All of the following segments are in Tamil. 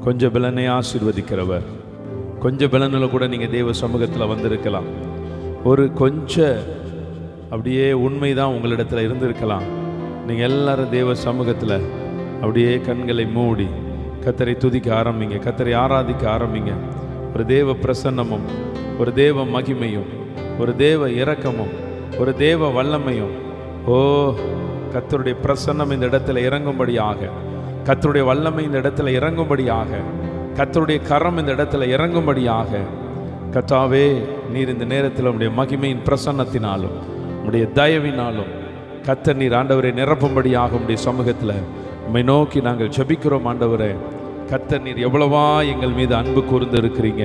கொஞ்சம் பலனை ஆசீர்வதிக்கிறவர். கொஞ்சம் பலனில் கூட நீங்கள் தேவ சமூகத்தில் வந்திருக்கலாம். ஒரு கொஞ்சம் அப்படியே உண்மைதான் உங்களிடத்தில் இருந்திருக்கலாம். நீங்கள் எல்லாரும் தேவ சமூகத்தில் அப்படியே கண்களை மூடி கர்த்தரை துதிக்க ஆரம்பிங்க, கர்த்தரை ஆராதிக்க ஆரம்பிங்க. ஒரு தேவ பிரசன்னமும், ஒரு தேவ மகிமையும், ஒரு தேவ இரக்கமும், ஒரு தேவ வல்லமையும், கர்த்தருடைய பிரசன்னம் இந்த இடத்துல இறங்கும்படியாக, கர்த்தருடைய வல்லமை இந்த இடத்துல இறங்கும்படியாக, கர்த்தருடைய கரம் இந்த இடத்துல இறங்கும்படியாக, கர்த்தாவே நீர் இந்த நேரத்தில் உம்முடைய மகிமையின் பிரசன்னத்தினாலும் உம்முடைய தயவினாலும் கர்த்தர் நீர் ஆண்டவரை நிரப்பும்படியாக உம்முடைய சமூகத்தில் உம்மை நோக்கி நாங்கள் ஜெபிக்கிறோம். ஆண்டவரே, கர்த்தர் நீர் எவ்வளவா எங்கள் மீது அன்பு கூர்ந்து இருக்கிறீங்க,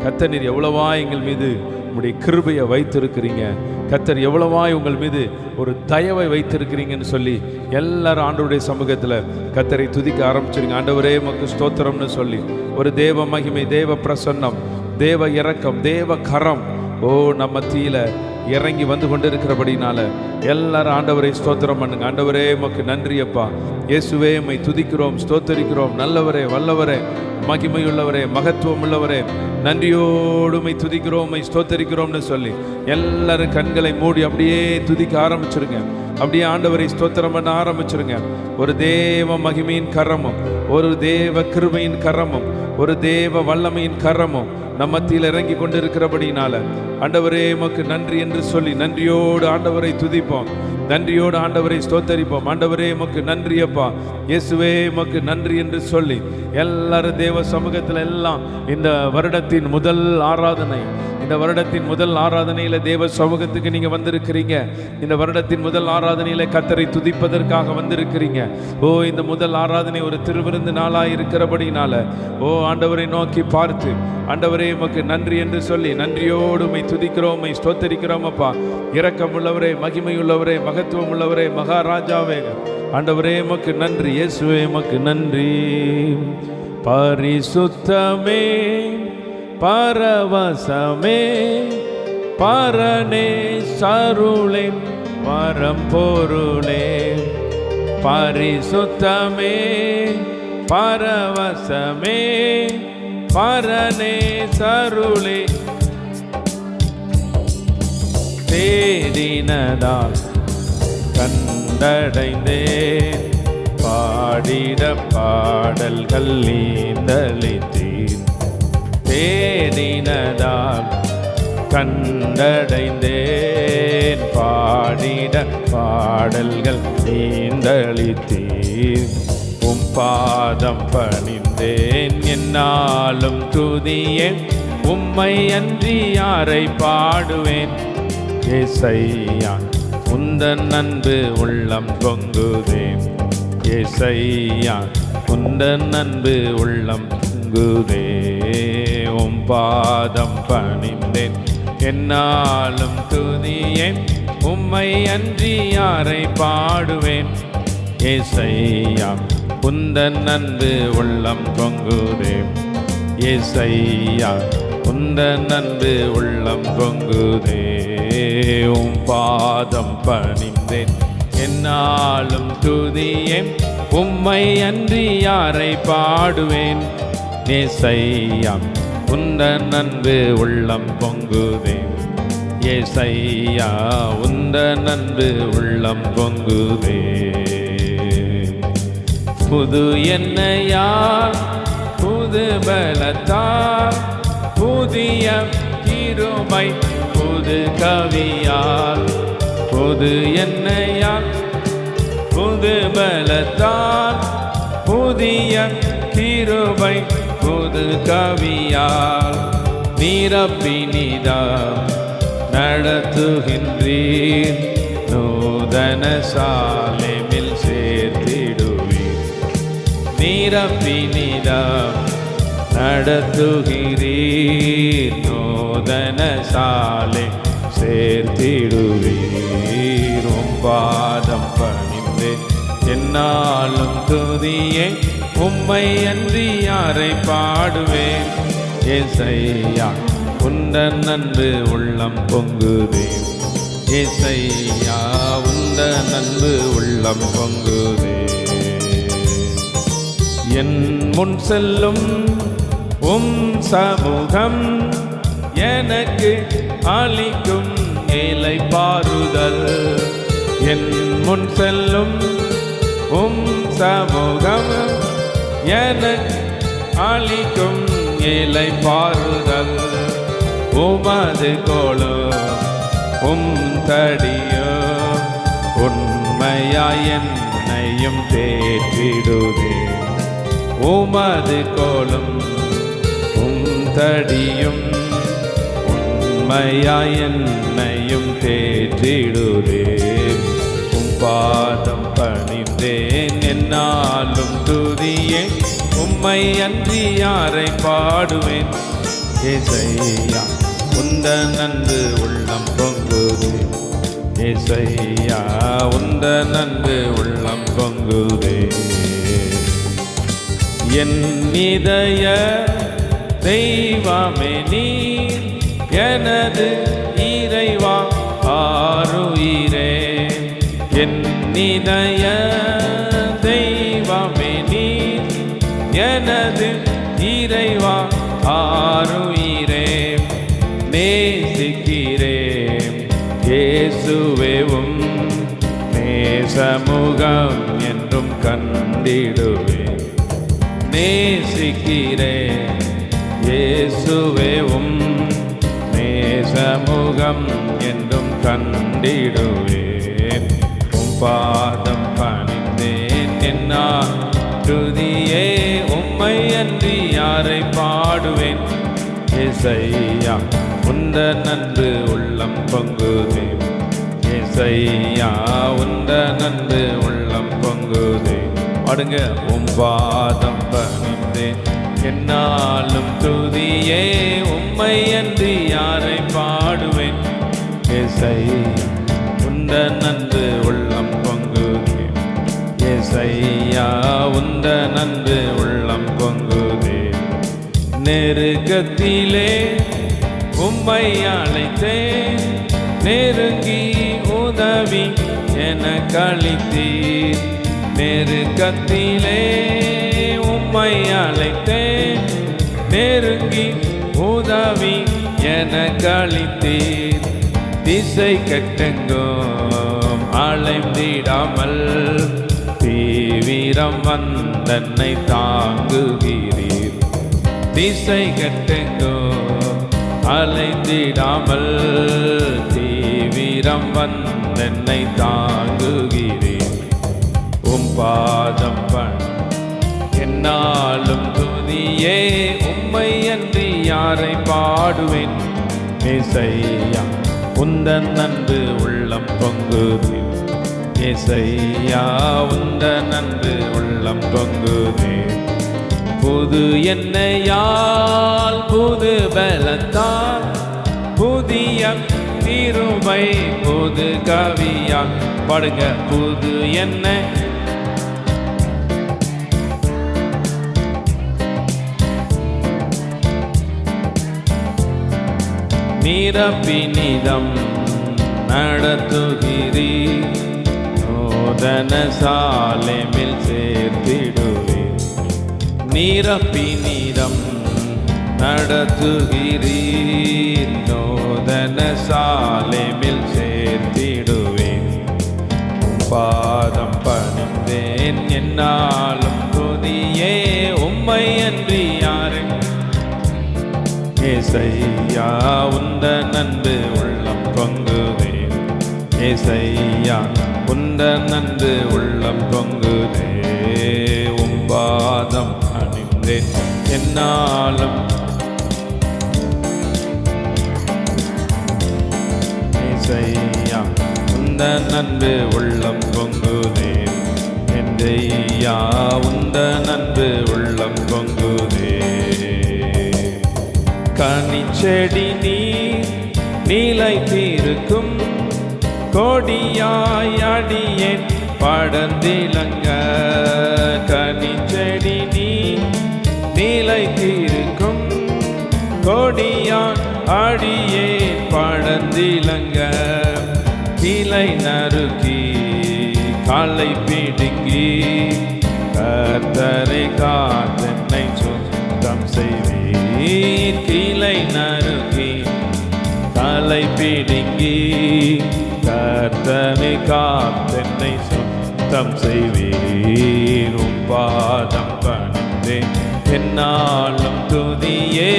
கர்த்தர் நீர் எவ்வளவா எங்கள் மீது உம்முடைய கிருபையை வைத்திருக்கிறீங்க, கர்த்தர் எவ்வளவா உங்கள் மீது ஒரு தயவை வைத்திருக்கிறீங்கன்னு சொல்லி எல்லாரும் ஆண்டவருடைய சமூகத்தில் கர்த்தரை துதிக்க ஆரம்பிச்சிருங்க. ஆண்டவரே உமக்கு ஸ்தோத்திரம்னு சொல்லி ஒரு தேவ மகிமை, தேவ பிரசன்னம், தேவ இரக்கம், தேவ கரம் நம்ம மத்தியில் இறங்கி வந்து கொண்டு இருக்கிறபடினால எல்லாரும் ஆண்டவரை ஸ்தோத்திரம் பண்ணுங்க. ஆண்டவரே உமக்கு நன்றி அப்பா. இயேசுவே உம்மை துதிக்கிறோம், ஸ்தோத்தரிக்கிறோம். நல்லவரே, வல்லவரே, மகிமையுள்ளவரே, மகத்துவம் உள்ளவரே, நன்றியோடு உம்மை துதிக்கிறோம், உம்மை ஸ்தோத்தரிக்கிறோம்னு சொல்லி எல்லாரும் கண்களை மூடி அப்படியே துதிக்க ஆரம்பிச்சிருங்க. அப்படியே ஆண்டவரை ஸ்தோத்திரம் பண்ண ஆரம்பிச்சிருங்க. ஒரு தேவ மகிமையின் கரமும், ஒரு தேவ கிருபையின் கரமும், ஒரு தேவ வல்லமையின் கரமும் நம்ம மத்தியில் இறங்கி கொண்டு இருக்கிறபடினால ஆண்டவரே உமக்கு நன்றி என்று சொல்லி நன்றியோடு ஆண்டவரை துதிப்போம், நன்றியோடு ஆண்டவரை ஸ்தோத்தரிப்போம். ஆண்டவரே உமக்கு நன்றி அப்பா. இயேசுவே உமக்கு நன்றி என்று சொல்லி எல்லாரும் தேவ சமூகத்தில் எல்லாம் இந்த வருடத்தின் முதல் ஆராதனை, இந்த வருடத்தின் முதல் ஆராதனையில் தேவ சமூகத்துக்கு நீங்கள் வந்திருக்கிறீங்க. இந்த வருடத்தின் முதல் ஆராதனையில் கர்த்தரை துதிப்பதற்காக வந்திருக்கிறீங்க. இந்த முதல் ஆராதனை ஒரு திருவிருந்து நாளாக இருக்கிறபடினால ஆண்டவரை நோக்கி பார்த்து ஆண்டவரே உமக்கு நன்றி என்று சொல்லி நன்றியோடு உம்மை துதிக்கிறோம், உம்மை ஸ்தோத்தரிக்கிறோம் அப்பா. இரக்கம் உள்ளவரே, மகிமை உள்ளவரே, மகத்துவம் உள்ளவரே, மகாராஜாவே, ஆண்டவரே உமக்கு நன்றி. இயேசுவே உமக்கு நன்றி. பரிசுத்தமே, பரவசமே, பரனே, சருளே, பரம்பொருளே, பரிசுத்தமே, பரவசமே, பரனே, சருளே, தேடினதால் கண்டடைந்தேன், பாடிட பாடல்கள் நீந்தளித்தீர். தேடினதால் கண்டடைந்தேன், பாடிட பாடல்கள் நீந்தளித்தீர். உம் பாதம் பணிந்தேன், என்னாலும் துதியேன், உம்மை அன்றி யாரை பாடுவேன். ஏசையா உந்தன் அன்பு உள்ளம் பொங்குதேன், ஏசையா உந்தன் அன்பு உள்ளம் பொங்குதே. உம் பாதம் பணிந்தேன், என்னாலும் துதியேன், உம்மை அன்றி யாரை பாடுவேன். ஏசையா உந்தன் அன்பு உள்ளம் பொங்குதே, ஏசையா உந்தன் அன்பு உள்ளம் பொங்குதே. உம் பாதம் பணிந்தேன், என்னாலும் துதியேன், உம்மை அன்றி யாரை பாடுவேன். ஏசையா உந்தன் அன்பு உள்ளம் பொங்குதே, ஏசையா உந்தன் அன்பு உள்ளம் பொங்குதே. புது எண்ணெயால், புது பலத்தால், புதிய கிருபை, புது கவியால், புது எண்ணெயால், புது பலத்தால், புதிய கிருபை, புது கவியால் நிரப்பினிதாம் நடத்துகின்றீர். நூதன சாலேமில் சேர்த்திடுவீர். நிரப்பினிதாம் நடத்துகிறீர். நூதன சாலை சேர்த்திடுவீர். உம் பாதம் பணிந்து என்னாலும் துதியே, உம்மை அன்றி யாரை பாடுவேன். ஏசையா உந்தன் அன்பு உள்ளம் பொங்குதே, ஏசையா உந்தன் அன்பு உள்ளம் பொங்குதே. என் முன் செல்லும் உம் சமூகம் எனக்கு அளிக்கும் இளைப்பாறுதல். என் முன் செல்லும் உம் சமூகம் எனக்கு அளிக்கும் இளைப்பாறுதல். உமது கோலும் உம் தடியும் உண்மையாய் என்னையும் தேற்றிடுதே. உமது கோலும் உம் தடியும் உண்மையாய் என்னையும் தேற்றிடுதே. உம் பாதம் பணிந்தேன் என்னாலும் துதியேன். உம்மை அன்றி யாரை பாடுவேன். ஏசையா உந்தன் அன்பு உள்ளம் பொங்குதே. ஏசையா உந்தன் அன்பு உள்ளம் பொங்குதே. என் இதய தெய்வமே நீர் எனது இறைவா ஆருயிரே. என் இதய தெய்வமே நீர் எனது இறைவா ஆருயிரே. நேசிக்கிறேன் இயேசுவேவும் நேசமுகம் என்றும் கண்டிடுவேன். நேசிக்கிறேன் இயேசுவேவும் நேசமுகம் என்றும் கண்டிடுவேன். உம் பாதம் பணிந்தேன் என்னால் துதியே. உம்மை அன்றி யாரை பாடுவேன். ஏசையா உந்தன் அன்பு உள்ளம் பொங்குதே. ஏசையா உந்தன் அன்பு உள்ளம் பொங்குதே. பாடுங்க. உம் பாதம் பணிந்தேன் என்னாலும் துதியே. உம்மை அன்றி யாரை பாடுவேன். ஏசையா உந்தன் அன்பு உள்ளம் பொங்குதே. ஏசையா உந்தன் அன்பு உள்ளம் பொங்குதே. நெருக்கத்திலே உம்மை அழைத்தேன். நெருங்கி உதவி எனக்கு அளித்தீர். நெருக்கத்திலே உம்மை அழைத்தேன். நெருங்கி உதவி எனக்கு அளித்தீர். திசை கெட்டெங்கும் அலைந்திடாமல் தீவிரம் வந்தன்னை தாங்குகிறீர். திசை கெட்டெங்கும் அலைந்திடாமல் தீவிரம் வந்தன்னை தாங்குகிறீர். உம் பாதம் என்னாலும் துதியே. உம்மை அன்றி யாரை பாடுவேன். ஏசையா உந்தன் அன்பு உள்ளம் பொங்குதே. ஏசையா உந்தன் அன்பு உள்ளம் பொங்குதே. புது எண்ணெயால் புது பலத்தால் புதிய கிருபை புது கவியால். பாடுங்க. புது எண்ணெய் நிரப்பினிதம் நடத்துகிறீர். நூதன சாலேமில் சேர்த்திடுவீர். நிரப்பினிதம் நடத்துகிறீர். நூதன சாலேமில் சேர்த்திடுவேன். பாதம் பணிந்தேன் என்னாலும் துதியே. உம்மை அன்றி யாரை. ஏசையா உந்தன் அன்பு உள்ளம் பொங்குதே. ஏசையா உந்தன் அன்பு உள்ளம் பொங்குதே. உம் பாதம் அணிந்தேன் என்னாலும். ஏசையா உந்தன் அன்பு உள்ளம் பொங்குதே. என்றையா உந்தன் அன்பு உள்ளம் பொங்குதே. கனிச்செடி நீர் நிலைத்திருக்கும் கொடியாய் அடியேன் படர்ந்திலங்க. கனிச்செடி நீர் நிலைத்திருக்கும் கொடியாய் அடியேன் படர்ந்திலங்க. கிளை நறுக்கி காலை பிடுங்கி கர்த்தரை காத்தென்னை சுத்தம் செய்வீர். கிளை நறுக்கி தலை பிடுங்கி கர்த்தரை காத்தென்னை சுத்தம் செய்வீர். பாதம் பணிந்தேன் என்னாலும் துதியே,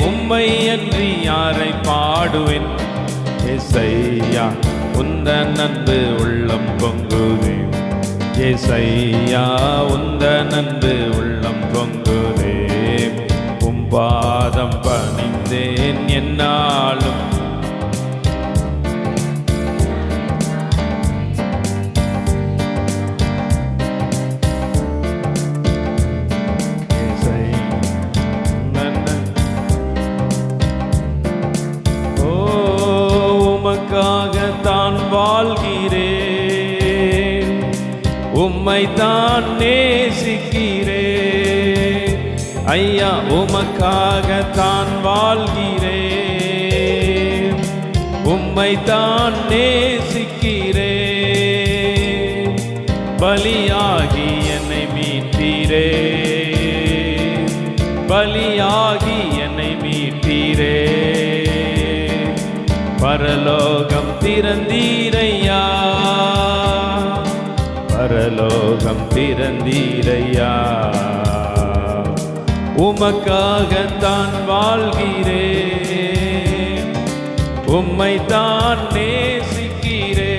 உம்மை அன்றி யாரை பாடுவேன். ஏசையா உந்தன் அன்பு உள்ளம் பொங்குதே, ஏசையா உந்தன் அன்பு உள்ளம் பொங்குதே. பாதம் பணிந்தேன் என்னாலும். உமக்காகத்தான் வாழ்கிறேன், உம்மைத்தான் நேசிக்கிறேன். ஐயா உமக்காகத்தான் வாழ்கிறேன், உம்மைத்தான் நேசிக்கிறேன். பலியாகி என்னை மீட்டீரே, பலியாகி என்னை மீட்டீரே. பரலோகம் திறந்தீரையா, பரலோகம் திறந்தீரையா. உமக்காகத்தான் வாழ்கிறேன், உம்மைத்தான் நேசிக்கிறேன்.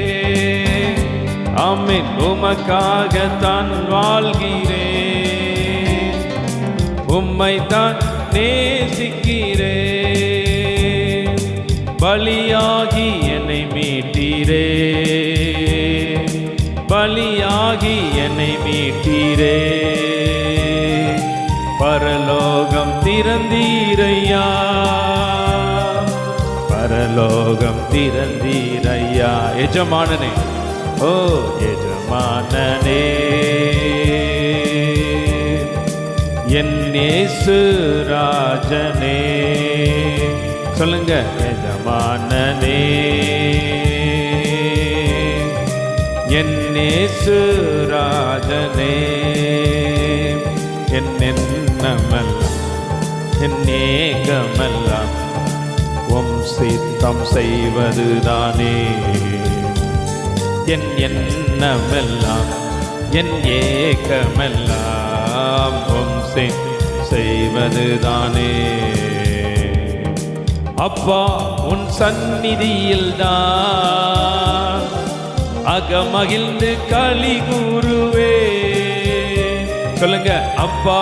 ஆமென். உமக்காகத்தான் வாழ்கிறேன், உம்மைத்தான் நேசிக்கிறேன். பலியாகி என்னை மீட்டீரே, பலியாகி என்னை மீட்டீரே. பரலோகம் திறந்தீரையா, பரலோகம் திறந்தீரையா. எஜமானனே, ஓ எஜமானனே, என் இயேசு ராஜனே. சொல்லுங்க, எஜமானனே, என் இயேசு ராஜனே. என் எண்ணமெல்லாம் என் ஏகமெல்லாம் உம் சித்தம் செய்வதுதானே. என் எண்ணமெல்லாம் என் ஏகமெல்லாம் உம் சித்தம் செய்வதுதானே. அப்பா உன் சந்நிதியில் தான் அகமகிழ்ந்து களி கூறுவே. சொல்லுங்க, அப்பா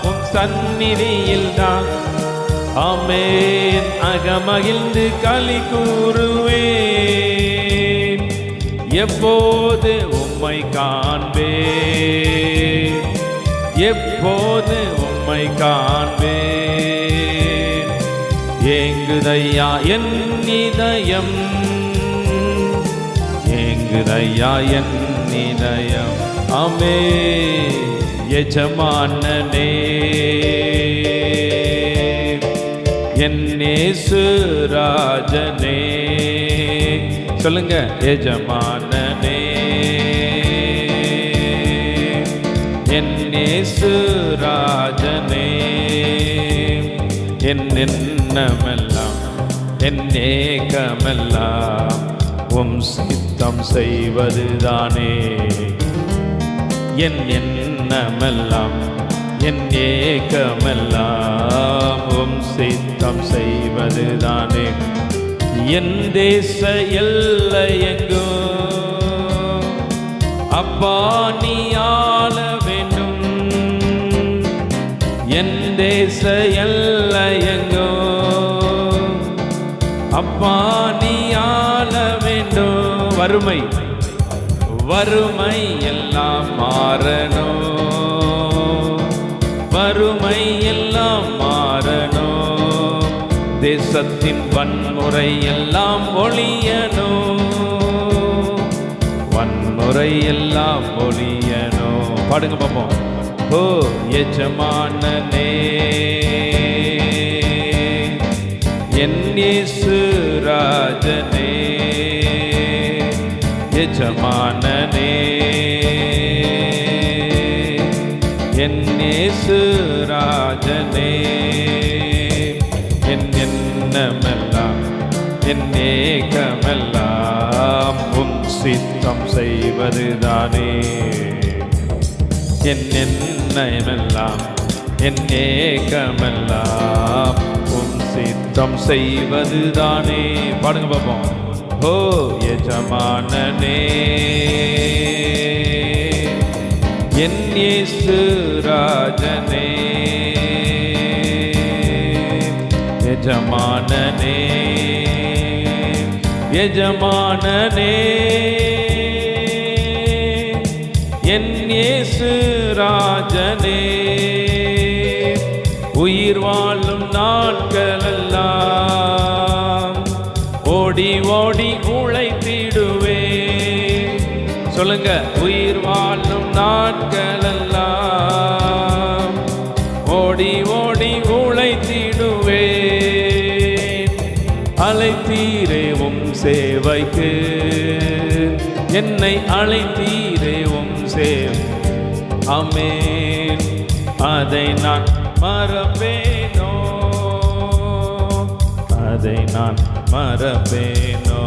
உன் சந்நிதியில் தான், ஆமென், அகமகிழ்ந்து களி கூறுவேன். எப்போது உம்மை காண்பேன், எப்போது உம்மை காண்பேன். ஏங்குதையா என் இதயம், ஏங்குதையா என் இதயம். ஆமென். எஜமானனே, என் இயேசு ராஜனே. சொல்லுங்க, எஜமானனே, என் இயேசு ராஜனே. என் எண்ணமெல்லாம் என் ஏகமெல்லாம் உம் சித்தம் செய்வதுதானே. என் எண்ணமெல்லாம் என் ஏகமெல்லாம் உம் சித்தம் செய்வதுதானே. என் தேச எல்லையெங்கோ அப்பா நீ ஆள வேண்டும். என் தேச எல்லையெங்கோ அப்பா நீ ஆள வேண்டும். வறுமை வறுமை எல்லாம் மாறணும், வறுமை எல்லாம் மாறணும். தேசத்தின் வன்முறை எல்லாம் ஒழியணும், வன்முறை எல்லாம் ஒழியணும். பாடுங்க பாப்போம். ஓ எஜமானனே, என் இயேசு ராஜனே. எஜமானனே, என் இயேசு ராஜனே. என் எண்ணமெல்லாம் என் ஏக்கமெல்லாம் உம் சித்தம் செய்வதுதானே. என் எண்ணமெல்லாம் என் ஏக்கமெல்லாம் உம் சித்தம் செய்வதுதானே. பாடுங்க பாப்போம். ஓ எஜமானனே, என் இயேசு ராஜனே. எஜமானனே, எஜமானனே, என் இயேசு ராஜனே. உயிர் வாழும் நாட்களெல்லாம் ஓடி ஓடி உழைத்திடுவே. சொல்லுங்க. உயிர் வாழும் நாட்களெல்லாம் ஓடி ஓடி உழைத்திடுவே. அழைத்தீரே உம் சேவைக்கு, என்னை அழைத்தீரே உம் சேவை. ஆமென். அதை நான் மறப்பேனோ, அதை நான் மறப்பேனோ.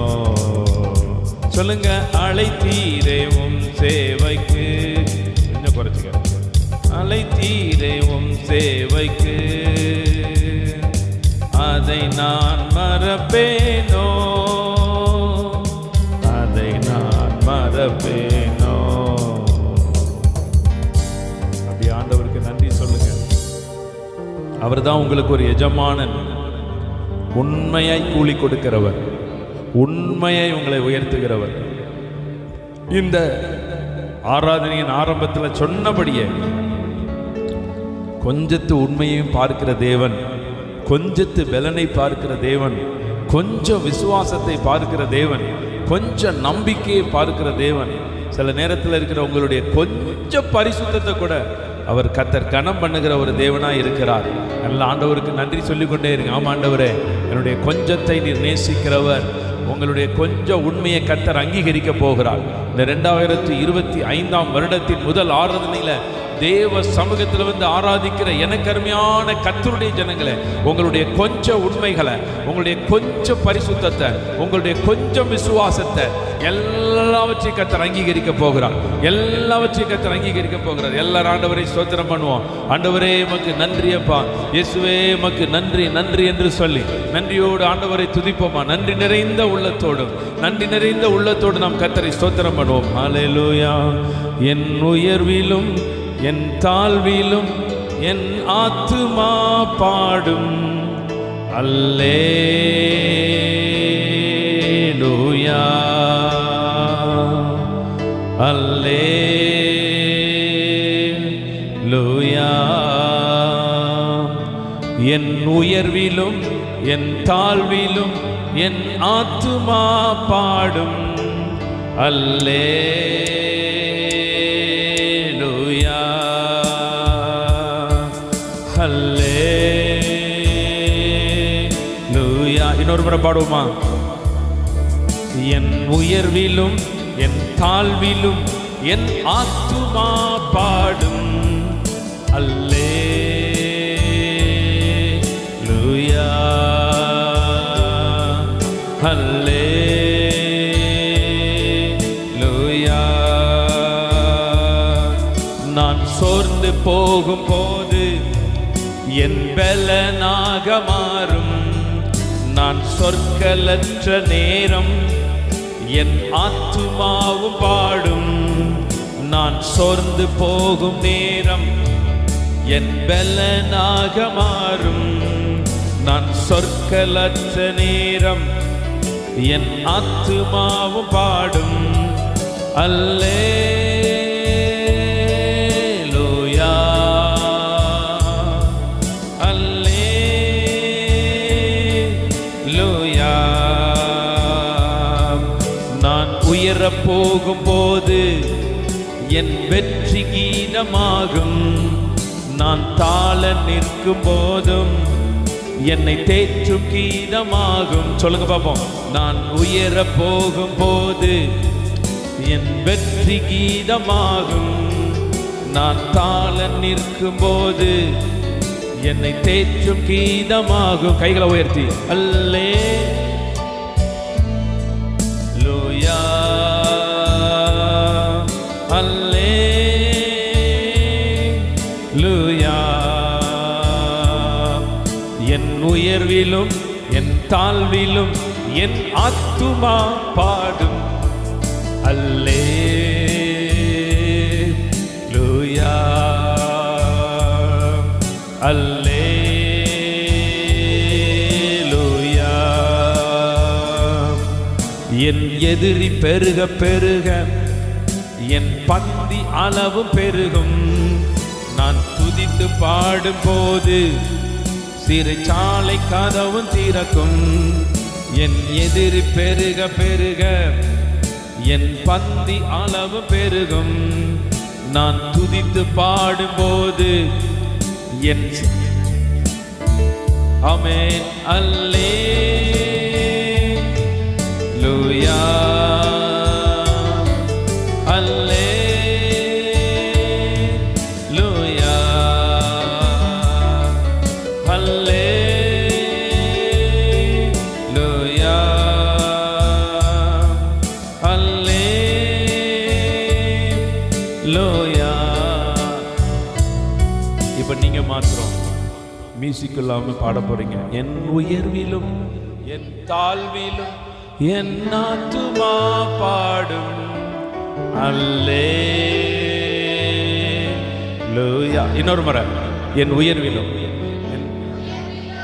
சொல்லுங்க. அழைத்தீரே உம் சேவைக்கு, கொஞ்சம் குறைச்சிக்க. அழைத்தீரே உம் சேவைக்கு, அதை நான் மறப்பேனோ, அதை நான் மறப்பேனோ. அப்படி ஆண்டவருக்கு நன்றி சொல்லுங்க. அவர் தான் உங்களுக்கு ஒரு எஜமானன், உண்மையாய் கூலி கொடுக்கிறவர், உண்மையை உங்களை உயர்த்துகிறவர். இந்த ஆராதனையின் ஆரம்பத்தில் சொன்னபடியே கொஞ்சத்து உண்மையையும் பார்க்கிற தேவன், கொஞ்சத்து பலனை பார்க்கிற தேவன், கொஞ்சம் விசுவாசத்தை பார்க்கிற தேவன், கொஞ்சம் நம்பிக்கையை பார்க்கிற தேவன். சில நேரத்தில் இருக்கிற உங்களுடைய கொஞ்சம் பரிசுத்தத்தை கூட அவர் கர்த்தர் கனம் பண்ணுகிற ஒரு தேவனாய் இருக்கிறார். நல்ல ஆண்டவருக்கு நன்றி சொல்லிக்கொண்டே இருங்க. ஆமா ஆண்டவரே, என்னுடைய கொஞ்சத்தை நீர் நேசிக்கிறவர். உங்களுடைய கொஞ்சம் உண்மையை கர்த்தர் அங்கீகரிக்க போகிறார். இந்த 2025 வருடத்தின் முதல் ஆராதனையில தேவ சமூகத்தில் வந்து ஆராதிக்கிற எனக்கு அருமையான கர்த்தருடைய ஜனங்களே, உங்களுடைய கொஞ்சம் உண்மைகளை, உங்களுடைய கொஞ்சம் பரிசுத்தத்தை, உங்களுடைய கொஞ்சம் விசுவாசத்தை எல்லாவற்றையும் கர்த்தர் அங்கீகரிக்க போகிறார். எல்லாவற்றையும் கர்த்தர் அங்கீகரிக்க போகிறார். எல்லாரும் ஆண்டவரை ஸ்தோத்திரம் பண்ணுவோம். ஆண்டவரே உமக்கு நன்றி அப்பா, இயேசுவே உமக்கு நன்றி நன்றி என்று சொல்லி நன்றியோடு ஆண்டவரை துதிப்போமா. நன்றி நிறைந்த உள்ளத்தோடும், நன்றி நிறைந்த உள்ளத்தோடு நாம் கர்த்தரை ஸ்தோத்திரம் பண்ணுவோம். ஹல்லேலூயா. என் உயர்விலும் என் தாழ்விலும் என் ஆத்துமா பாடும் அல்லேலூயா, அல்லேலூயா. என் உயர்விலும் என் தாழ்விலும் என் ஆத்துமா பாடும் அல்லேலூயா, அல்லேலூயா. இன்னொரு முறை பாடுவோமா? என் உயர்விலும் என் தாழ்விலும் என் ஆத்துமா பாடும் அல்லேலூயா, அல்லேலூயா. நான் சோர்ந்து போகும் போது என் பலனாக மாறும். நான் சொற்களற்ற நேரம் என் ஆத்துமாவும் பாடும். நான் சோர்ந்து போகும் நேரம் என் பலனாக மாறும். நான் சொற்களற்ற நேரம் என் ஆத்துமாவும் பாடும் அல்லேலூயா, அல்லேலூயா. நான் உயரப் போகும் போது என் வெற்றி கீதமாகும். நான் தாழ நிற்கும் போதும் என்னை தேற்றும் கீதமாகும். சொல்லுங்க பாப்போம். நான் உயர போகும் போது என் வெற்றி கீதமாகும். நான் தாழ நிற்கும் போது என்னை தேற்றும் கீதமாகும். கைகளை உயர்த்தி அல்லேலூயா அல்லேலூயா. என் உயர்விலும் என் தாழ்விலும் என் ஆத்துமா பாடும் அல்லேலூயா அல்லேலூயா. என் எதிரி பெருக பெருக என் பந்தி அளவும் பெருகும். நான் துதித்து பாடும் போது சிறைச்சாலை கதவும் திறக்கும். என் எதிரி பெருக பெருக என் பந்தி அளவு பெருகும். நான் துதித்து பாடும்போது என் ஆமென் அல்லேலூயா அல்லேலூயா அல்லேலூயா அல்லேலூயா. இப்ப நீங்க மாத்திரம் மியூசிக் இல்லாம பாட போறீங்க. என் உயர்விலும் என் தாழ்விலும் என் ஆத்துமா பாடும் அல்லேலூயா. இன்னொரு முறை என் உயர்விலும்.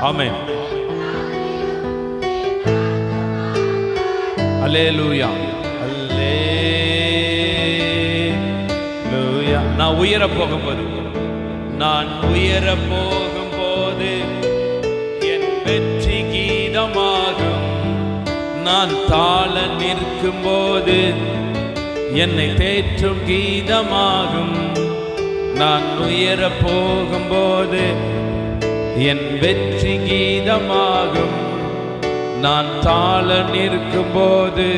ஆமென் அல்லேலூயா அல்லேலூயா. நான் உயர போகும்போது என் வெற்றி கீதமாகும். நான் தாழ நிற்கும் போது என்னை தேற்றும் கீதமாகும். நான் உயர போகும்போது என் வெற்றி கீதமாகும். நான் தாழ நிற்கும் போது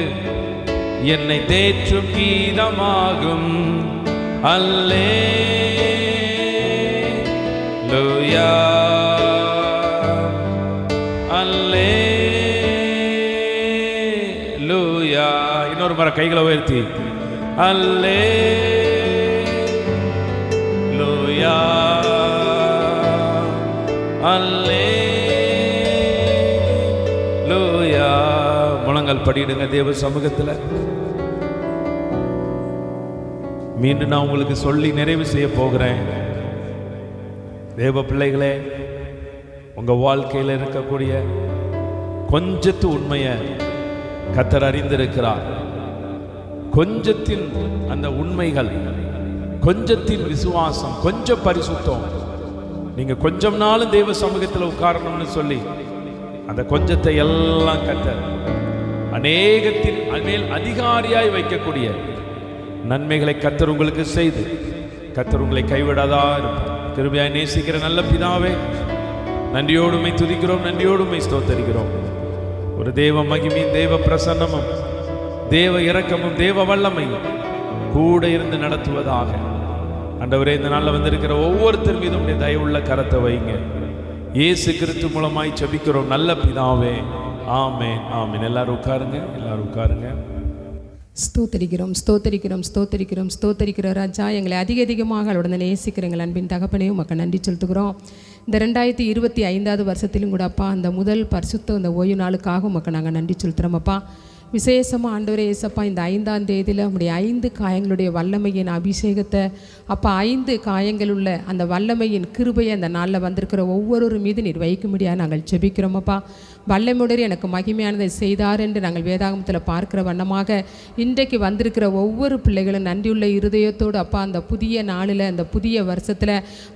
என்னை தேற்றும் கீதமாகும். அல்லேலூயா அல்லேலூயா. இன்னொரு முறை கைகளை உயர்த்தி அல்லேலூயா அல்லேலூயா. முழங்கால் படியிடுங்க தேவ சமூகத்தில். மீண்டும் நான் உங்களுக்கு சொல்லி நிறைவு செய்ய போகிறேன். தேவ பிள்ளைகளே, உங்க வாழ்க்கையில் இருக்கக்கூடிய கொஞ்சத்து உண்மையை கர்த்தர் அறிந்திருக்கிறார். கொஞ்சத்தின் அந்த உண்மைகள், கொஞ்சத்தின் விசுவாசம், கொஞ்சம் பரிசுத்தம். நீங்க கொஞ்சம் நாளும் தேவ சமூகத்தில் உட்காரணும்னு சொல்லி அந்த கொஞ்சத்தை எல்லாம் கர்த்தர் அநேகத்தின் மேல் அதிகாரியாய் வைக்கக்கூடிய நன்மைகளை கர்த்தர் உங்களுக்கு செய்து கர்த்தர் உங்களை கைவிடாதா இருப்பார். கிருபையாய் நேசிக்கிற நல்ல பிதாவே, நன்றியோடுமை துதிக்கிறோம், நன்றியோடுமை ஸ்தோத்தரிக்கிறோம். ஒரு தேவ மகிமையும் தேவ பிரசன்னமும் தேவ இரக்கமும் தேவ வல்லமையும் கூட இருந்து நடத்துவதாக. ஆண்டவரே, இந்த நாளில் வந்திருக்கிற ஒவ்வொருத்தர் மீதும் உடைய தயவுள்ள கரத்தை வைங்க. இயேசு கிறிஸ்து மூலமாய் ஜெபிக்கிறோம் நல்ல பிதாவே, ஆமென் ஆமென். எல்லாரும் உட்காருங்க, எல்லாரும் உட்காருங்க. ஸ்தோத்தரிக்கிறோம் ஸ்தோத்தரிக்கிறோம் ஸ்தோத்தரிக்கிறோம் ஸ்தோத்தரிக்கிற ராஜா, எங்களை அதிகமாக அவருடன் நேசிக்கிற எங்கள் அன்பின் தகப்பனே உமக்கு நன்றி செலுத்துகிறோம். இந்த 2025 வருஷத்திலும் கூட அப்பா, அந்த முதல் பரிசுத்த இந்த ஓய்வு நாளுக்காக உமக்கு நாங்கள் நன்றி செலுத்துகிறோம் அப்பா. விசேஷமாக ஆண்டவரே ஏசப்பா, இந்த 5ஆம் தேதியில் நம்முடைய 5 காயங்களுடைய வல்லமையின் அபிஷேகத்தை அப்பா, 5 காயங்கள் உள்ள அந்த வல்லமையின் கிருபையை அந்த நாளில் வந்திருக்கிற ஒவ்வொரு மீது நீர் வைக்கும்படியாக நாங்கள் ஜெபிக்கிறோம் அப்பா. வல்லமுடர் எனக்கு மகிமையானதை செய்தார் என்று நாங்கள் வேதாகமத்தில் பார்க்கிற வண்ணமாக இன்றைக்கு வந்திருக்கிற ஒவ்வொரு பிள்ளைகளும் நன்றியுள்ள இருதயத்தோடு அப்பா, அந்த புதிய நாளில், அந்த புதிய வருஷத்தில்